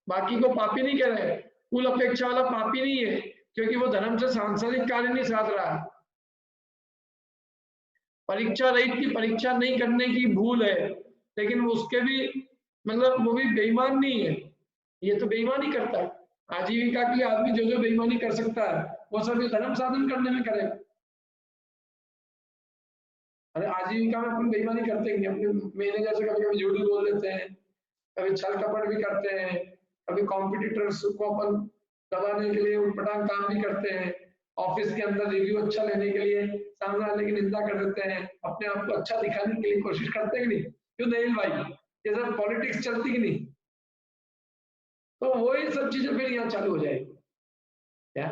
बाकी को पापी नहीं कह रहे, कुल अपेक्षा वाला पापी नहीं है, क्योंकि वो धर्म से सांसारिक कार्य नहीं साध रहा है। परीक्षा रहित की परीक्षा नहीं करने की भूल है, लेकिन उसके भी मतलब वो भी बेईमान नहीं है, ये तो बेईमानी करता है। आजीविका के लिए आदमी जो जो बेईमानी कर सकता है वो सब धर्म साधन करने में करेगा। अरे आजीविका में अपन बेईमानी करते हैं, अपने मैनेजर से कभी कभी झूठ बोल देते हैं, कभी छल कपट भी करते हैं, कभी कॉम्पिटिटर्स को अपन दबाने के लिए उटपटांग काम भी करते हैं, ऑफिस के अंदर रिव्यू अच्छा लेने के लिए सामने वाले की निंदा कर देते हैं, अपने आप को अच्छा दिखाने के लिए कोशिश करते हैं कि नहीं? क्यों नहीं भाई? ये सब पॉलिटिक्स चलती कि नहीं, तो वही सब चीजें फिर यहाँ चालू हो जाएगी क्या,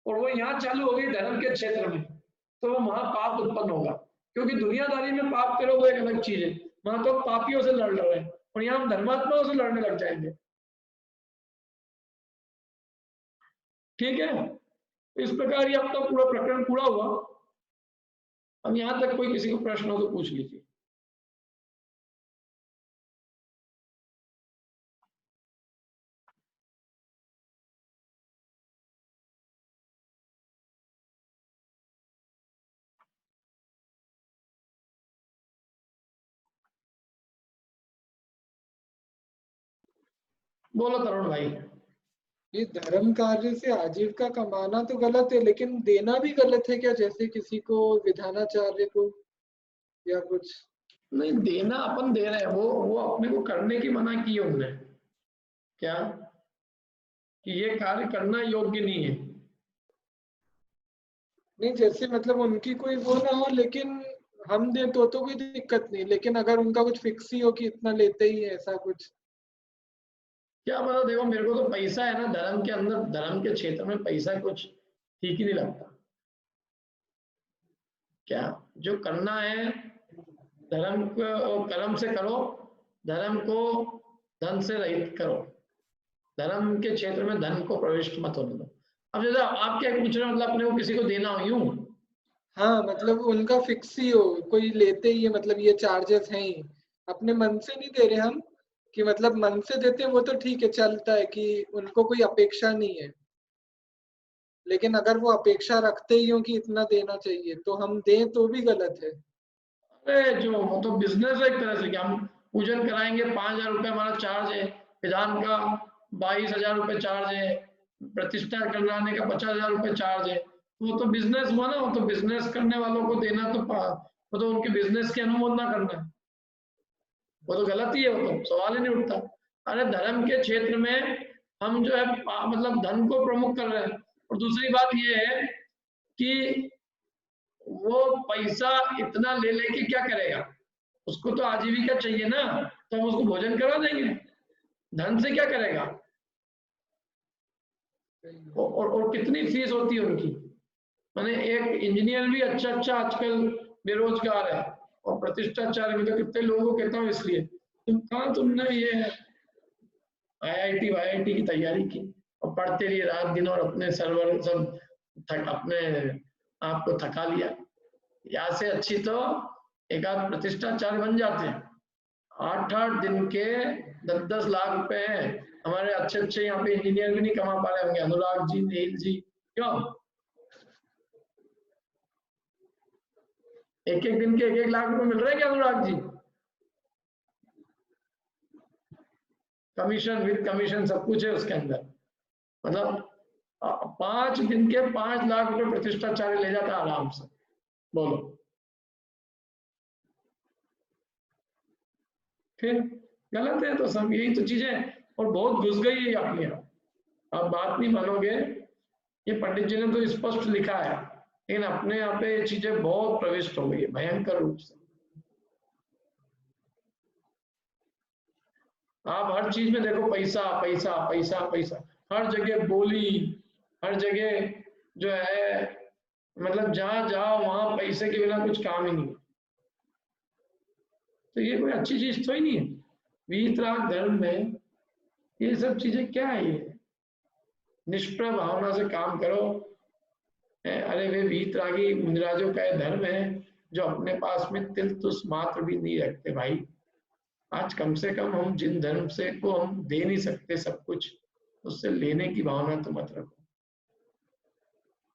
और वो यहाँ चालू हो गई धर्म के क्षेत्र में, तो वो महापाप उत्पन्न होगा, क्योंकि दुनियादारी में पाप करो वो एक अलग चीज है, वहां तो पापियों से लड़ रहे हैं और यहाँ हम धर्मात्माओं से लड़ने लग जाएंगे। ठीक है, इस प्रकार ये अपना पूरा प्रकरण पूरा हुआ। अब यहाँ तक कोई किसी को प्रश्न हो तो पूछ लीजिए। बोलो तरुण भाई। ये धर्म कार्य से आजीविका कमाना तो गलत है, लेकिन देना भी गलत है क्या, जैसे किसी को विधानाचार्य को या कुछ? नहीं, देना अपन दे रहे हैं, वो अपने को करने की मना की है उन्होंने, क्या कि ये कार्य करना योग्य नहीं है। नहीं, जैसे मतलब उनकी कोई वो ना हो, लेकिन हम दे तो कोई दिक्कत नहीं, लेकिन अगर उनका कुछ फिक्स ही हो कि इतना लेते ही है, ऐसा कुछ। क्या पता, देखो मेरे को तो पैसा है ना धर्म के अंदर, धर्म के क्षेत्र में पैसा कुछ ठीक ही नहीं लगता। क्या जो करना है धर्म को कर्म से करो, धर्म को धन से रहित करो, धर्म के क्षेत्र में धन को प्रविष्ट मत होने दो। अब जैसे आप क्या पूछ रहे हो, मतलब अपने को किसी को देना हो यूं? हाँ, मतलब उनका फिक्स ही हो, कोई लेते ही है, मतलब ये चार्जेस हैं ही, अपने मन से नहीं दे रहे हम, कि मतलब मन से देते हैं वो तो ठीक है, चलता है कि उनको कोई अपेक्षा नहीं है, लेकिन अगर वो अपेक्षा रखते ही हो कि इतना देना चाहिए तो हम दें तो भी गलत है। अरे जो वो तो बिजनेस है एक तरह से, कि हम पूजन कराएंगे 5,000 रुपये हमारा चार्ज है, विधान का 22,000 रुपये चार्ज है, प्रतिष्ठा कराने का 50,000 रुपये चार्ज है, वो तो बिजनेस हुआ ना, वो तो बिजनेस करने वालों को देना तो वो तो उनके बिजनेस की अनुमोदना करना है, वो तो गलत ही है, वो तो सवाल ही नहीं उठता। अरे धर्म के क्षेत्र में हम जो है मतलब धन को प्रमुख कर रहे हैं, और दूसरी बात ये है कि वो पैसा इतना ले लेके क्या करेगा, उसको तो आजीविका चाहिए ना, तो हम उसको भोजन करा देंगे, धन से क्या करेगा। और कितनी फीस होती है उनकी, माने एक इंजीनियर भी अच्छा आजकल बेरोजगार है, और प्रतिष्ठाचार्य में तो कितने लोगों को कहता हूँ इसलिए, तुमने ये IIT की तैयारी की और पढ़ते रहिए रात दिन, और अपने सर्वर सब अपने आप को थका लिया, यहाँ से अच्छी तो एक आध प्रतिष्ठाचार्य बन जाते हैं। 8-8 दिन के 10-10 लाख रुपए हैं, हमारे अच्छे यहाँ पे इंजीनियर भी नहीं कमा पा रहे होंगे, अनुराग जी, नील जी, क्यों? एक दिन के 1-1 लाख रुपए मिल रहे हैं क्या Anurag ji? Commission with commission सब कुछ है उसके अंदर, मतलब 5 दिन के 5 लाख रुपए प्रतिष्ठाचार्य ले जाता है आराम से। बोलो फिर गलत है तो सब, यही तो चीजें, और बहुत घुस गई है अपने आप, आप बात नहीं मानोगे, ये पंडित जी ने तो स्पष्ट लिखा है, लेकिन अपने यहाँ पे ये चीजें बहुत प्रविष्ट हो गई है भयंकर रूप से। आप हर चीज में देखो पैसा पैसा पैसा पैसा, हर जगह बोली, हर जगह जो है, मतलब जहां जाओ वहां पैसे के बिना कुछ काम ही नहीं। तो ये कोई अच्छी चीज तो ही नहीं है। वीतराग धर्म में ये सब चीजें क्या है, ये निष्प्रह भावना से काम करो। अरे वे वीतरागी मुनिराजों का धर्म है जो अपने पास में तिल तुस मात्र भी नहीं रखते भाई। आज कम से कम हम जिन धर्म से को हम दे नहीं सकते सब कुछ, उससे लेने की भावना तो मत रखो।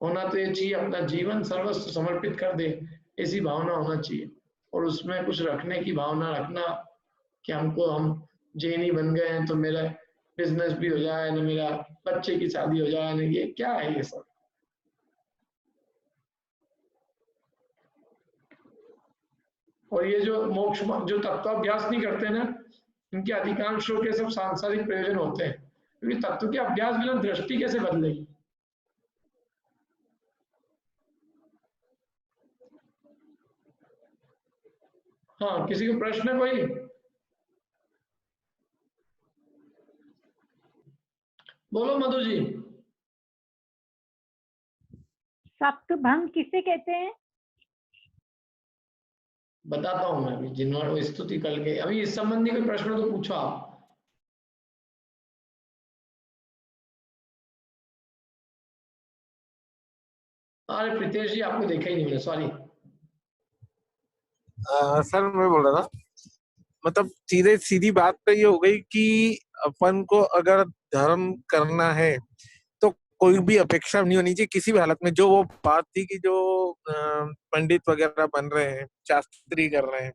होना तो ये चाहिए अपना जीवन सर्वस्व समर्पित कर दे, ऐसी भावना होना चाहिए, और उसमें कुछ रखने की भावना रखना कि हम जैनी बन गए हैं तो मेरा बिजनेस भी हो जाए ना, मेरा बच्चे की शादी हो जाए ना, ये क्या है ये सब। और ये जो मोक्ष जो तत्वाभ्यास नहीं करते ना, इनके अधिकांशों के सब सांसारिक प्रयोजन होते हैं, क्योंकि तत्व के अभ्यास बिना दृष्टि कैसे बदलेगी। हाँ, किसी को प्रश्न है कोई? बोलो मधु जी। सप्तभंग किसे कहते हैं? बताता हूं मैं अभी, जिन्होंने स्तुति कल के अभी इस संबंधी कोई प्रश्न तो पूछा आप। अरे प्रीतेश जी आपको देखा ही नहीं मैंने, सॉरी। सर मैं बोल रहा था, मतलब सीधे सीधी बात तो ये हो गई कि अपन को अगर धर्म करना है तो कोई भी अपेक्षा नहीं होनी चाहिए किसी भी हालत में। जो वो बात थी कि जो पंडित वगैरह बन रहे हैं, शास्त्री कर रहे हैं,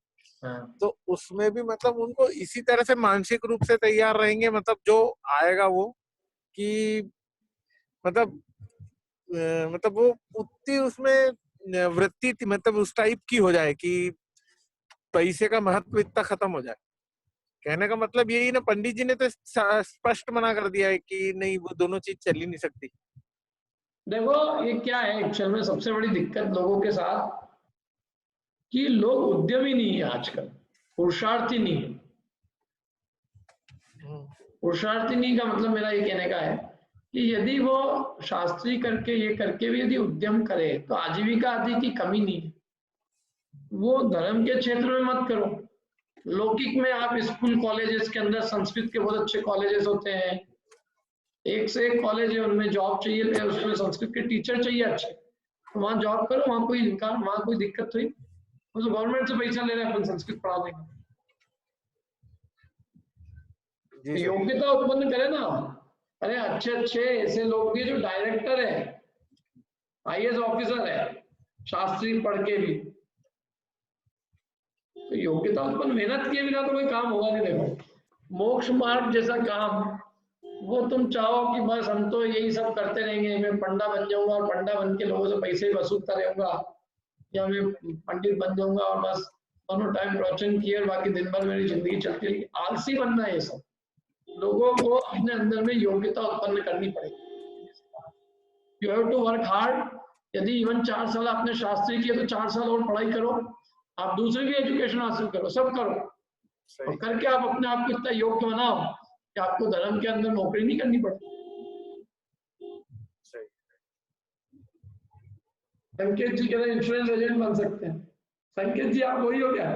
तो उसमें भी मतलब उनको इसी तरह से मानसिक रूप से तैयार रहेंगे, मतलब जो आएगा वो कि मतलब मतलब वो उतनी उसमें वृत्ति मतलब उस टाइप की हो जाए कि पैसे का महत्व इतना खत्म हो जाए। कहने का मतलब यही ना, पंडित जी ने तो स्पष्ट मना कर दिया है कि नहीं वो दोनों चीज चल ही नहीं सकती। देखो ये क्या है एक्चुअल में सबसे बड़ी दिक्कत लोगों के साथ, कि लोग उद्यमी नहीं है आजकल, पुरुषार्थी नहीं है। पुरुषार्थी नहीं का मतलब मेरा ये कहने का है कि यदि वो शास्त्री करके ये करके भी यदि उद्यम करे तो आजीविका आदि की कमी नहीं है। वो धर्म के क्षेत्र में मत करो, लौकिक में आप स्कूल कॉलेजेस के अंदर संस्कृत के बहुत अच्छे कॉलेजेस होते हैं, एक से एक कॉलेज है, उनमें जॉब चाहिए, उसमें संस्कृत के टीचर चाहिए अच्छे, तो वहाँ जॉब करो, वहाँ कोई इनकार, वहाँ कोई दिक्कत हुई, वो तो गवर्नमेंट से पैसा ले रहे हैं अपन संस्कृत पढ़ाने का। योग्यता उत्पन्न करे ना। अरे अच्छे अच्छे ऐसे लोग भी जो डायरेक्टर है, आईएएस ऑफिसर है, शास्त्री पढ़ के भी, तो योग्यता उत्पन्न मेहनत किए बिना तो कोई काम होगा नहीं। देखो मोक्ष मार्ग जैसा काम, वो तुम चाहो कि बस हम तो यही सब करते रहेंगे, मैं पंडा बन जाऊंगा और पंडा बन के लोगों से पैसे वसूलता रहूंगा, या मैं पंडित बन जाऊंगा और बस दोनों टाइम प्रवचन किए और बाकी दिन भर मेरी जिंदगी चलती रहेगी, आलसी बनना है ये सब। लोगों को अपने अंदर में योग्यता उत्पन्न करनी पड़ेगी। You have to work hard. यदि इवन 4 साल आपने शास्त्री किए तो 4 साल और पढ़ाई करो, आप दूसरी भी एजुकेशन हासिल करो, सब करो, और करके आप अपने आप को इतना योग्य बनाओ कि आपको धर्म के अंदर नौकरी नहीं करनी पड़ती। संकेत जी कह रहे इंश्योरेंस एजेंट बन सकते हैं। संकेत जी आप वही हो क्या?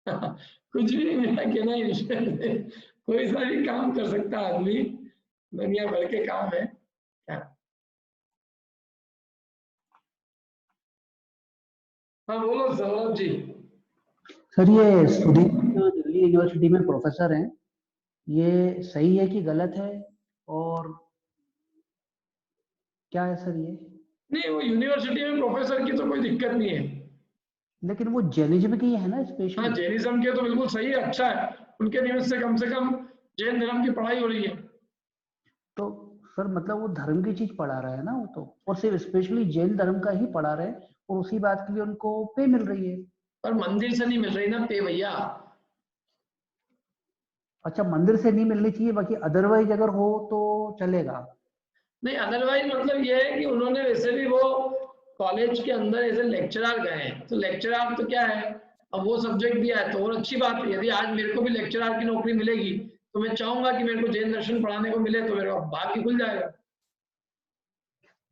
कुछ भी मेरा कहना इंश्योरेंस, कोई सा भी काम कर सकता है आदमी, दुनिया भर के काम है। हाँ बोलो सौरभ जी। सर ये सुदीप जो दिल्ली यूनिवर्सिटी में प्रोफेसर हैं, ये सही है कि गलत है, और क्या है सर ये? नहीं, वो यूनिवर्सिटी में प्रोफेसर की तो कोई दिक्कत नहीं है, लेकिन वो जैनिज्म की है ना स्पेशली। हाँ जैनिज्म के तो बिल्कुल सही है, अच्छा है, उनके निमित्त से कम जैन धर्म की पढ़ाई हो रही है। तो सर मतलब वो धर्म की चीज पढ़ा रहा है ना वो तो, और सिर्फ स्पेशली जैन धर्म का ही पढ़ा रहे हैं, और उसी बात के लिए उनको पे मिल रही है। पर मंदिर से नहीं मिल रही ना पे भैया। अच्छा मंदिर से नहीं मिलनी चाहिए, बाकी अदरवाइज अगर हो तो चलेगा। नहीं अदरवाइज मतलब ये है कि उन्होंने वैसे भी वो कॉलेज के अंदर ऐसे लेक्चरर गए हैं, तो लेक्चरर तो क्या है, अब वो सब्जेक्ट दिया है तो और अच्छी बात है। यदि आज मेरे को भी लेक्चरर की नौकरी मिलेगी तो मैं चाहूंगा कि मेरे को जैन दर्शन पढ़ाने को मिले, तो मेरा भाग्य खुल जाएगा।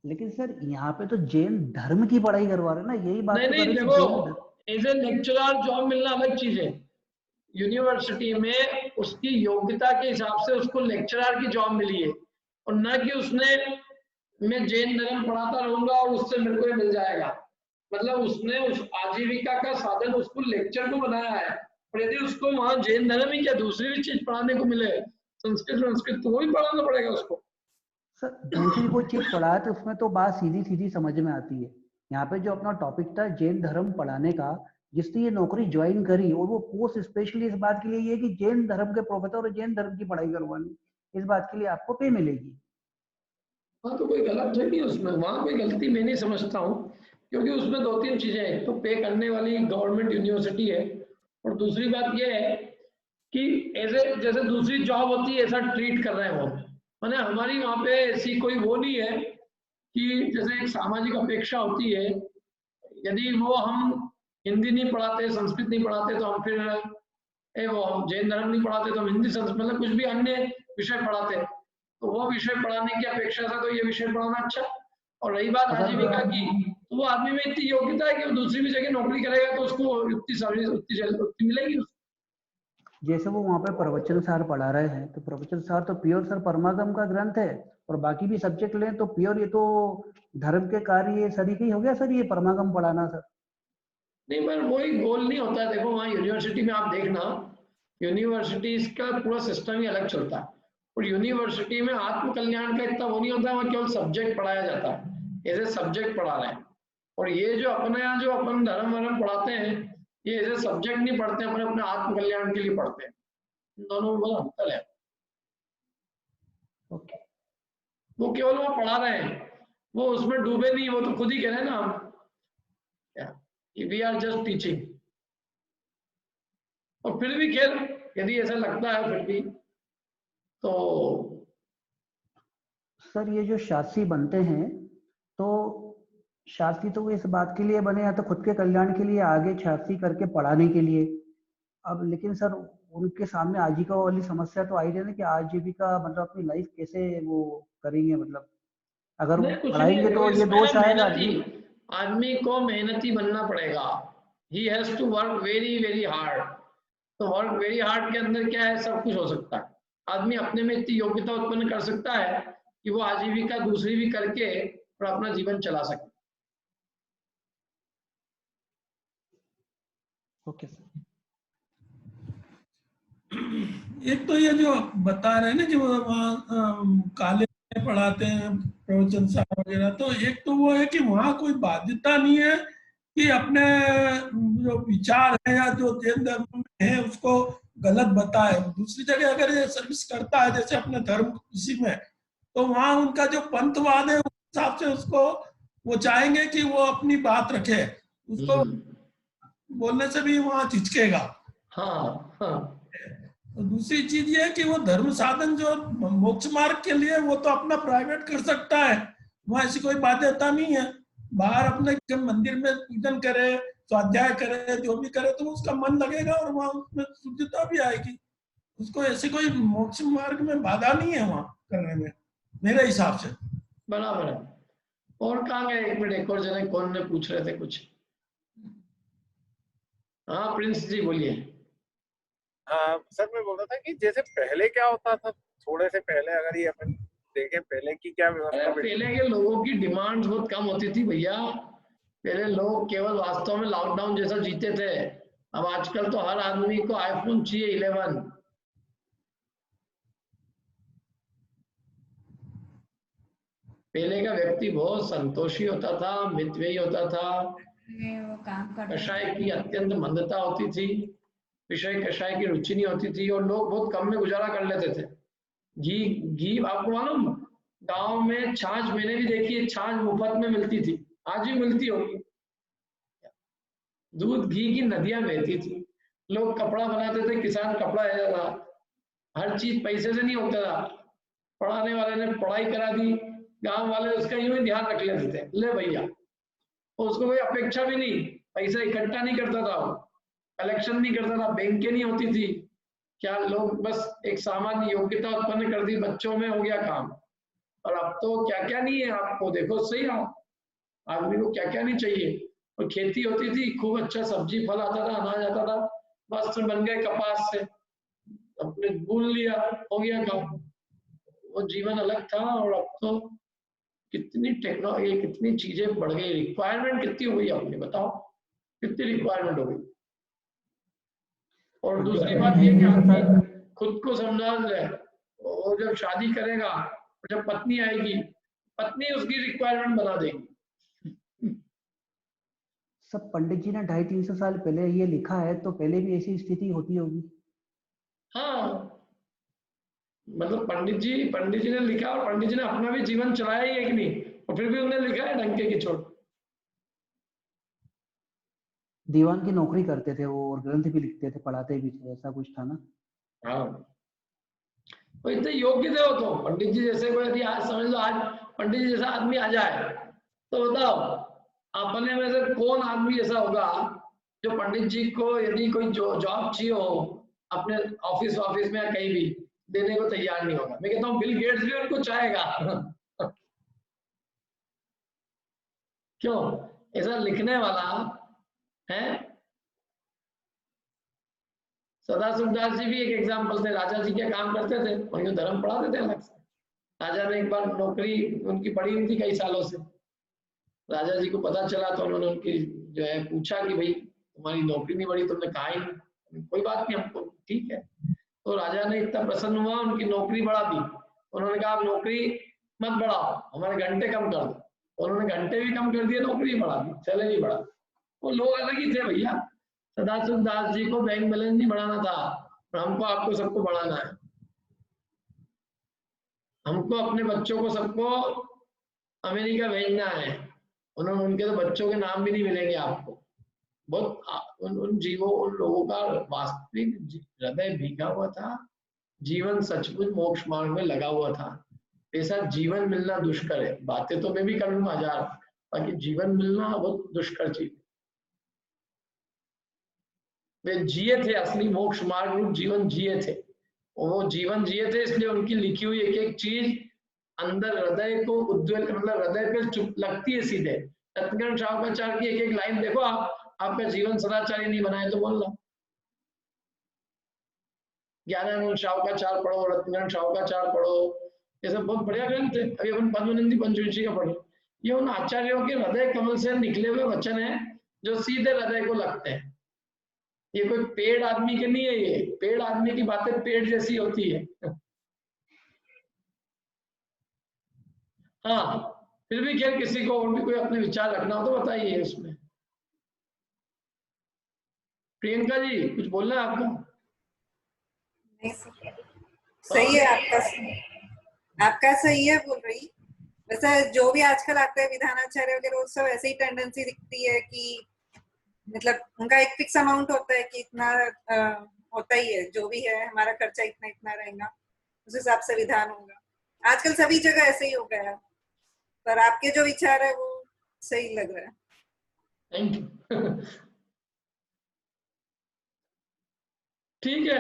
लेकिन सर यहाँ पे तो जैन धर्म की पढ़ाई करवा रहे हैं ना, यही बात। नहीं देखो, एज ए लेक्चरर जॉब मिलना अलग चीज है। यूनिवर्सिटी में उसकी योग्यता के हिसाब से उसको लेक्चरर की जॉब मिली है, और न कि उसने मैं जैन धर्म पढ़ाता रहूंगा और उससे मेरे को मिल जाएगा। मतलब उसने उस आजीविका का साधन उसको लेक्चर को बनाया है, और यदि उसको वहां जैन धर्म ही क्या दूसरी भी चीज पढ़ाने को मिले, संस्कृत तो वो भी पढ़ाना पड़ेगा उसको। सर दूसरी कोई चीज पढ़ाए तो उसमें तो बात सीधी सीधी समझ में आती है। यहाँ पे जो अपना टॉपिक था जैन धर्म पढ़ाने का, जिसने ये नौकरी ज्वाइन करी, और वो पोस्ट स्पेशली इस बात के लिए ये कि जैन धर्म के प्रोफेसर और जैन धर्म की पढ़ाई करवानी, इस बात के लिए आपको पे मिलेगी। हाँ तो कोई गलत नहीं है उसमें, वहां कोई गलती मैं नहीं समझता हूँ, क्योंकि उसमें 2-3 चीजें हैं। तो पे करने वाली गवर्नमेंट यूनिवर्सिटी है, और दूसरी बात यह है कि ऐसे जैसे दूसरी जॉब होती है ऐसा ट्रीट कर रहे हैं वो। मैंने हमारी वहाँ पे ऐसी कोई वो नहीं है कि जैसे एक सामाजिक अपेक्षा होती है, यदि वो हम हिंदी नहीं पढ़ाते, संस्कृत नहीं पढ़ाते तो हम फिर वो हम जैन धर्म नहीं पढ़ाते तो हम हिंदी संस्कृत, मतलब कुछ भी अन्य विषय पढ़ाते, तो वो विषय पढ़ाने की अपेक्षा से तो ये विषय पढ़ाना अच्छा। और रही बात आजीविका की, तो वो आदमी में इतनी योग्यता है कि वो दूसरी भी जगह नौकरी करेगा तो उसको उतनी सर्विस उतनी मिलेगी। जैसे वो वहाँ पे प्रवचन सार पढ़ा रहे हैं, तो प्रवचन सार तो प्योर सर परमागम का ग्रंथ है, और बाकी भी सब्जेक्ट लें तो प्योर ये तो धर्म के कार्य ये सरीके ही हो गया सर, ये परमागम पढ़ाना सर। नहीं, पर वही गोल नहीं होता है। देखो वहाँ यूनिवर्सिटी में आप देखना, यूनिवर्सिटीज का पूरा सिस्टम ही अलग चलता है, और यूनिवर्सिटी में आत्म कल्याण का इतना वो नहीं होता है, वहाँ केवल सब्जेक्ट पढ़ाया जाता है, ऐसे सब्जेक्ट पढ़ा रहे हैं। और ये जो अपने यहाँ जो अपन धर्म वरम पढ़ाते हैं, ये ऐसे सब्जेक्ट नहीं पढ़ते, अपने अपने आत्म कल्याण के लिए पढ़ते हैं। इन दोनों में बड़ा अंतर है। ओके, वो केवल वो पढ़ा रहे हैं, वो उसमें डूबे नहीं, वो तो खुद ही कह रहे हैं ना हम, वी आर जस्ट टीचिंग। और फिर भी खैर यदि ऐसा लगता है फिर भी तो सर ये जो शास्त्री बनते हैं, तो शास्त्री तो वो इस बात के लिए बने या तो खुद के कल्याण के लिए, आगे शास्त्री करके पढ़ाने के लिए। अब लेकिन सर उनके सामने आजीविका वाली समस्या तो आई है ना, कि आजीविका मतलब अपनी लाइफ कैसे वो करेंगे, मतलब अगर वो नहीं, कुछ नहीं पढ़ाएंगे है, तो ये इसमें दोष ना आएगा। आदमी को मेहनती बनना पड़ेगा। He has to work very very hard. तो वर्क वेरी हार्ड के अंदर क्या है, सब कुछ हो सकता है। आदमी अपने में इतनी योग्यता उत्पन्न कर सकता है कि वो आजीविका दूसरी भी करके और अपना जीवन चला सके। Okay sir. एक तो ये जो बता रहे हैं ना कि वो वहाँ काले पढ़ाते हैं प्रवचन सार वगैरह, तो एक तो वो है कि वहाँ कोई बाध्यता नहीं है कि अपने जो विचार है या जो जैन धर्म में है उसको गलत बताए। दूसरी जगह अगर ये सर्विस करता है जैसे अपने धर्म किसी में, तो वहाँ उनका जो पंथवाद है उस हिसाब से उसको वो चाहेंगे कि वो अपनी बात रखे, उसको बोलने से भी वहाँ झिझकेगा। हाँ हाँ। तो दूसरी चीज ये है कि वो धर्म साधन जो मोक्ष मार्ग के लिए वो तो अपना प्राइवेट कर सकता है, वहाँ ऐसी कोई बाध्यता नहीं है। बाहर अपने जब मंदिर में पूजन करे, स्वाध्याय करे, जो भी करे, तो उसका मन लगेगा और वहाँ उसमें शुद्धता भी आएगी। उसको ऐसी कोई मोक्ष मार्ग में बाधा नहीं है वहाँ करने में, मेरे हिसाब से। बराबर है। और कहाँ गए, एक मिनट, एक और जने कौन ने पूछ रहे थे कुछ। हाँ प्रिंस जी बोलिए। हाँ सर, मैं बोल रहा था कि जैसे पहले क्या होता था, थोड़े से पहले अगर ये अपन देखें पहले की क्या व्यवस्था। पहले के लोगों की डिमांड बहुत कम होती थी भैया। पहले लोग केवल वास्तव में लॉकडाउन जैसा जीते थे। अब आजकल तो हर आदमी को आईफोन चाहिए 11। पहले का व्यक्ति बहुत संतोषी होता था, मितव्ययी होता था। कषाय की अत्यंत मंदता होती थी, विषय कषाय की रुचि नहीं होती थी, और लोग बहुत कम में गुजारा कर लेते थे। घी आपको मालूम, गांव में छाछ मैंने भी देखी है, छाछ मुफ्त में मिलती थी, आज भी मिलती होगी। दूध घी की नदियां बहती थी। लोग कपड़ा बनाते थे, किसान कपड़ा है था। हर चीज पैसे से नहीं होता था। पढ़ाने वाले ने पढ़ाई करा दी, गांव वाले उसका यूं ही ध्यान रख लेते थे, ले भैया। उसको कोई अपेक्षा भी नहीं, पैसा इकट्ठा नहीं करता था, कलेक्शन नहीं करता था, बैंकें नहीं होती थी। क्या लोग बस एक सामान्य योग्यता उत्पन्न कर दी, बच्चों में हो गया काम। और अब तो क्या क्या नहीं है, आपको देखो सही आप, आदमी को क्या क्या नहीं चाहिए। और खेती होती थी, खूब अच्छा सब्जी फल आता था, अनाज आता था, वस्त्र बन गए कपास से, अपने बुन लिया, हो गया काम। वो जीवन अलग था। और अब तो कितनी टेक्नोलॉजी, कितनी चीजें बढ़ गई, रिक्वायरमेंट कितनी हो गई आपने बताओ, कितनी रिक्वायरमेंट हो गई। और दूसरी बात ये कि आदमी खुद को समझा ले, और जब शादी करेगा, जब पत्नी आएगी, पत्नी उसकी रिक्वायरमेंट बना देगी। सब पंडित जी ने 250-300 साल पहले ये लिखा है, तो पहले भी ऐसी स्थिति होती होगी। हाँ, मतलब पंडित जी ने लिखा, और पंडित जी ने अपना भी जीवन चलाया ही है कि नहीं, और फिर भी उन्होंने लिखा है डंके की चोट। दीवान की नौकरी करते थे वो, और ग्रंथ भी लिखते थे, पढ़ाते भी थे, ऐसा कुछ था ना। हाँ, तो इतने योग्य थे वो तो। पंडित जी जैसे कोई, यदि आज समझ लो, आज पंडित जी जैसा आदमी आ जाए तो बताओ अपने में से कौन आदमी ऐसा होगा जो पंडित जी को यदि कोई जॉब चाहिए हो अपने ऑफिस में या कहीं भी, देने को तैयार नहीं होगा। मैं कहता हूँ बिल गेट्स भी उनको चाहेगा क्यों? ऐसा लिखने वाला है। सदाशिव दास जी भी एक एग्जाम्पल थे। राजा जी क्या काम करते थे? उनको धर्म पढ़ाते थे अलग से। राजा ने एक बार नौकरी उनकी पड़ी नहीं थी कई सालों से, राजा जी को पता चला तो उन्होंने उनकी जो है पूछा कि भाई तुम्हारी नौकरी नहीं बढ़ी, तुमने कहा ही नहीं। कोई बात नहीं, हमको ठीक है। तो राजा ने इतना प्रसन्न हुआ, उनकी नौकरी बढ़ा दी। उन्होंने कहा आप नौकरी मत बढ़ाओ, हमारे घंटे कम कर दो। उन्होंने घंटे भी कम कर दिए, नौकरी बढ़ा दी, सैलरी बढ़ा। वो लोग अलग ही थे भैया। सदाशिव दास जी को बैंक बैलेंस नहीं बढ़ाना था, पर हमको आपको सबको बढ़ाना है। हमको अपने बच्चों को सबको अमेरिका भेजना है। उन्होंने उनके तो बच्चों के नाम भी नहीं मिलेंगे आपको। बहुत उन जीवों, उन लोगों का वास्तविक हृदय भीगा हुआ था, जीवन सचमुच मोक्ष मार्ग में लगा हुआ था। ऐसा जीवन मिलना दुष्कर है। बातें तो मैं भी कर लूंगा हजार, बाकी जीवन मिलना बहुत दुष्कर चीज। वे जिए थे, असली मोक्ष मार्ग रूप जीवन जिए थे। वो जीवन जिए थे, इसलिए उनकी लिखी हुई एक एक चीज अंदर हृदय को उद्वेल, मतलब हृदय पे चुप लगती है सीधे। रत्नगण शावकाचार्य की एक एक लाइन देखो आप, आपका जीवन सदाचारी नहीं बनाए तो बोल रहा। ज्ञानानंद शावकाचार्य पढ़ो, रत्नगण शावकाचार्य पढ़ो, ये सब बहुत बढ़िया ग्रंथ है। अभी अपन पद्मनंदी पंचविंशी का पढ़ो। ये उन आचार्यों के हृदय कमल से निकले हुए वचन है जो सीधे हृदय को लगते हैं। ये कोई पेड़ आदमी के नहीं है। ये पेड़ आदमी की बातें पेड़ जैसी होती है। हाँ, फिर भी खैर किसी को और भी कोई अपने विचार रखना हो तो बताइए उसमें। प्रियंका जी कुछ बोलना है आपको? सही है आपका सही है बोल रही। वैसे जो भी आजकल आते हैं विधानाचार्य वगैरह, वो सब ऐसे ही टेंडेंसी दिखती है कि मतलब उनका एक फिक्स अमाउंट होता है कि इतना होता ही है, जो भी है हमारा खर्चा इतना इतना रहेगा, उस हिसाब से विधान होगा। आजकल सभी जगह ऐसे ही हो गया है, पर आपके जो विचार है वो सही लग रहा है। Thank you. ठीक है,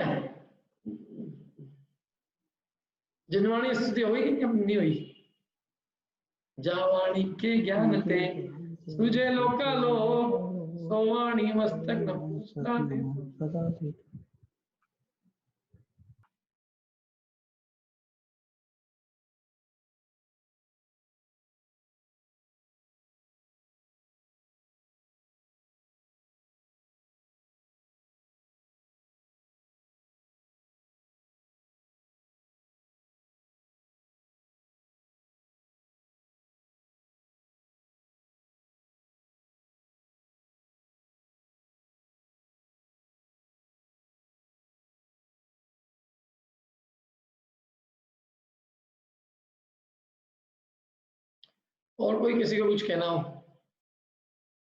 जनवाणी स्थिति हुई कि नहीं हुई? जावाणी के ज्ञान ते तुझे लोका लो, सोवाणी मस्तक न पूछता ते। और कोई किसी को कुछ कहना हो?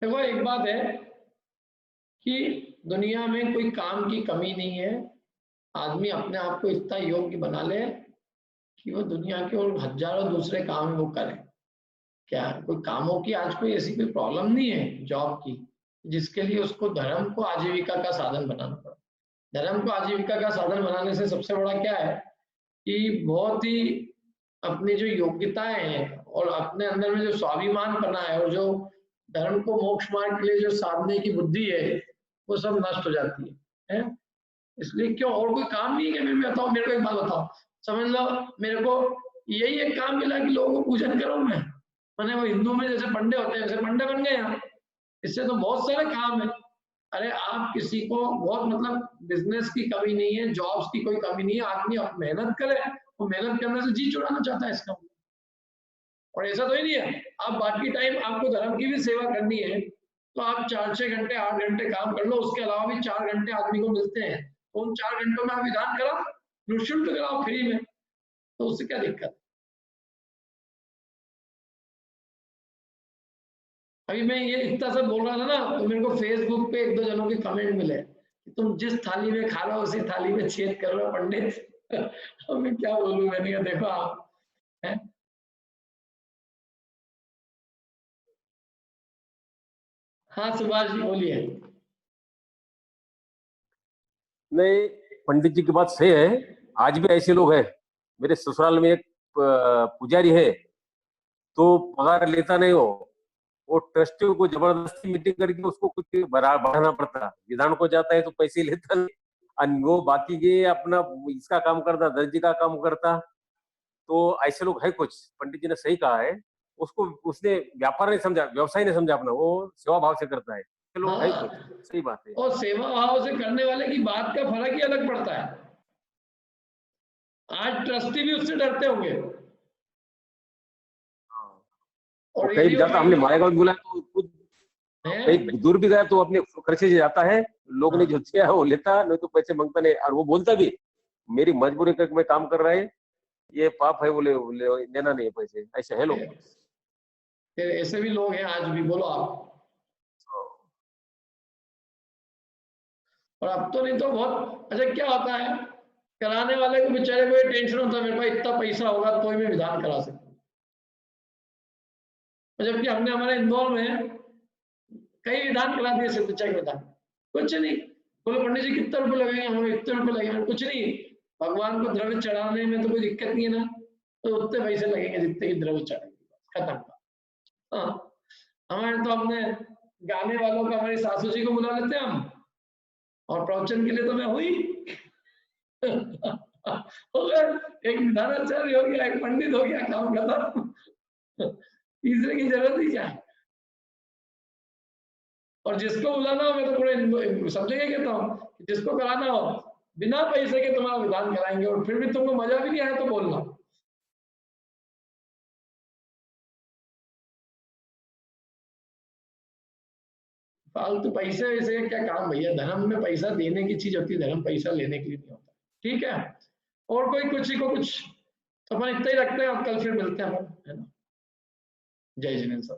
देखो एक बात है कि दुनिया में कोई काम की कमी नहीं है। आदमी अपने आप को इतना योग्य बना ले कि वो दुनिया के और हजारों दूसरे काम वो करे। क्या कोई कामों की आज कोई ऐसी कोई प्रॉब्लम नहीं है जॉब की जिसके लिए उसको धर्म को आजीविका का साधन बनाना पड़ा। धर्म को आजीविका का साधन बनाने से सबसे बड़ा क्या है कि बहुत ही अपनी जो योग्यताएं हैं और अपने अंदर में जो स्वाभिमान बना है और जो धर्म को मोक्ष मार्ग के लिए जो साधने की बुद्धि है वो सब नष्ट हो जाती है? इसलिए क्यों और कोई काम नहीं है? मैं बताऊं, मेरे को एक बात बताओ, समझ लो मेरे को यही एक काम मिला कि लोगों को पूजन करो। मैंने वो हिंदू में जैसे पंडे होते हैं वैसे पंडे बन गए यहाँ। इससे तो बहुत सारे काम है। अरे आप किसी को बहुत मतलब बिजनेस की कमी नहीं है, जॉब्स की कोई कमी नहीं है, आदमी आप मेहनत करे, वो मेहनत करने से जी छुड़ाना चाहता है इसका। और ऐसा तो ही नहीं है आप बाकी टाइम आपको धर्म की भी सेवा करनी है तो आप 4-6 घंटे 8 घंटे काम कर लो, उसके अलावा भी 4 घंटे आदमी को मिलते हैं, तो उन 4 घंटों में आप विधान कराओ, निःशुल्क कराओ, फ्री में, तो उससे क्या दिक्कत? अभी मैं ये इतना सब बोल रहा था ना तो मेरे को फेसबुक पे 1-2 जनों के कमेंट मिले कि तुम जिस थाली में खा रहे हो उसी थाली में छेद कर रहे हो पंडित। अब मैं क्या बोलूं? मैंने कहा देखो आप है? हाँ सुभाष जी बोलिए। नहीं, पंडित जी की बात सही है। आज भी ऐसे लोग हैं। मेरे ससुराल में एक पुजारी है, तो पगार लेता नहीं वो ट्रस्टियों को जबरदस्ती मीटिंग करके उसको कुछ बढ़ाना पड़ता। विधान को जाता है तो पैसे लेता नहीं, और वो बाकी के अपना इसका काम करता, दर्जी का काम करता। तो ऐसे लोग है कुछ। पंडित जी ने सही कहा है, उसको उसने व्यापार नहीं समझा, व्यवसाय नहीं समझा अपना, वो सेवा भाव से करता है। लोग है कुछ, सही बात है। और सेवा भाव से करने वाले की बात का फर्क ही अलग पड़ता है। आज ट्रस्टी भी उससे डरते होंगे। और कहीं जाता, हमने मालेगांव बुलाया तो खुद कहीं दूर भी गया तो अपने खर्चे से जाता है, लोग ने जो दिया है वो लेता, नहीं तो पैसे मांगता नहीं। और वो बोलता भी मेरी मजबूरी करके मैं काम कर रहा है, ये पाप है, बोले लेना नहीं है पैसे। ऐसे है लोग, ऐसे भी लोग हैं आज भी। बोलो आप। और अब तो नहीं तो बहुत अच्छा क्या होता है, कराने वाले को बेचारे को ये टेंशन होता है मेरे पास इतना पैसा होगा तो ही मैं विधान करा सकता हूँ। जबकि हमने हमारे इंदौर में कई विधान करा दिए, सिद्धचक विधान, कुछ नहीं। बोले पंडित जी कितने रुपए लगेंगे? हमें इतने रुपए लगेंगे। कुछ नहीं, भगवान को द्रव्य चढ़ाने में तो कोई दिक्कत नहीं है ना, तो उतने पैसे लगेंगे जितने की द्रव्य चढ़ेंगे, खत्म। हाँ, हमारे तो हमने गाने वालों का, हमारी सासू जी को बुला लेते हैं हम, और प्रवचन के लिए तो मैं हुई एक विधानाचार्य हो गया, एक पंडित हो गया, काम खत्म। तीसरे की जरूरत ही क्या है। और जिसको बुलाना हो, मैं तो पूरे सब जगह कहता हूँ, जिसको कराना हो बिना पैसे के तुम्हारा विधान कराएंगे, और फिर भी तुमको मजा भी नहीं आया तो बोलना। फालतू पैसे वैसे क्या काम भैया, धर्म में पैसा देने की चीज होती है, धर्म पैसा लेने के लिए नहीं होता। ठीक है, और कोई किसी को कुछ, तो अपन इतना ही रखते हैं, और कल फिर मिलते हैं अपन, है ना। जय जिनेन्द्र सर।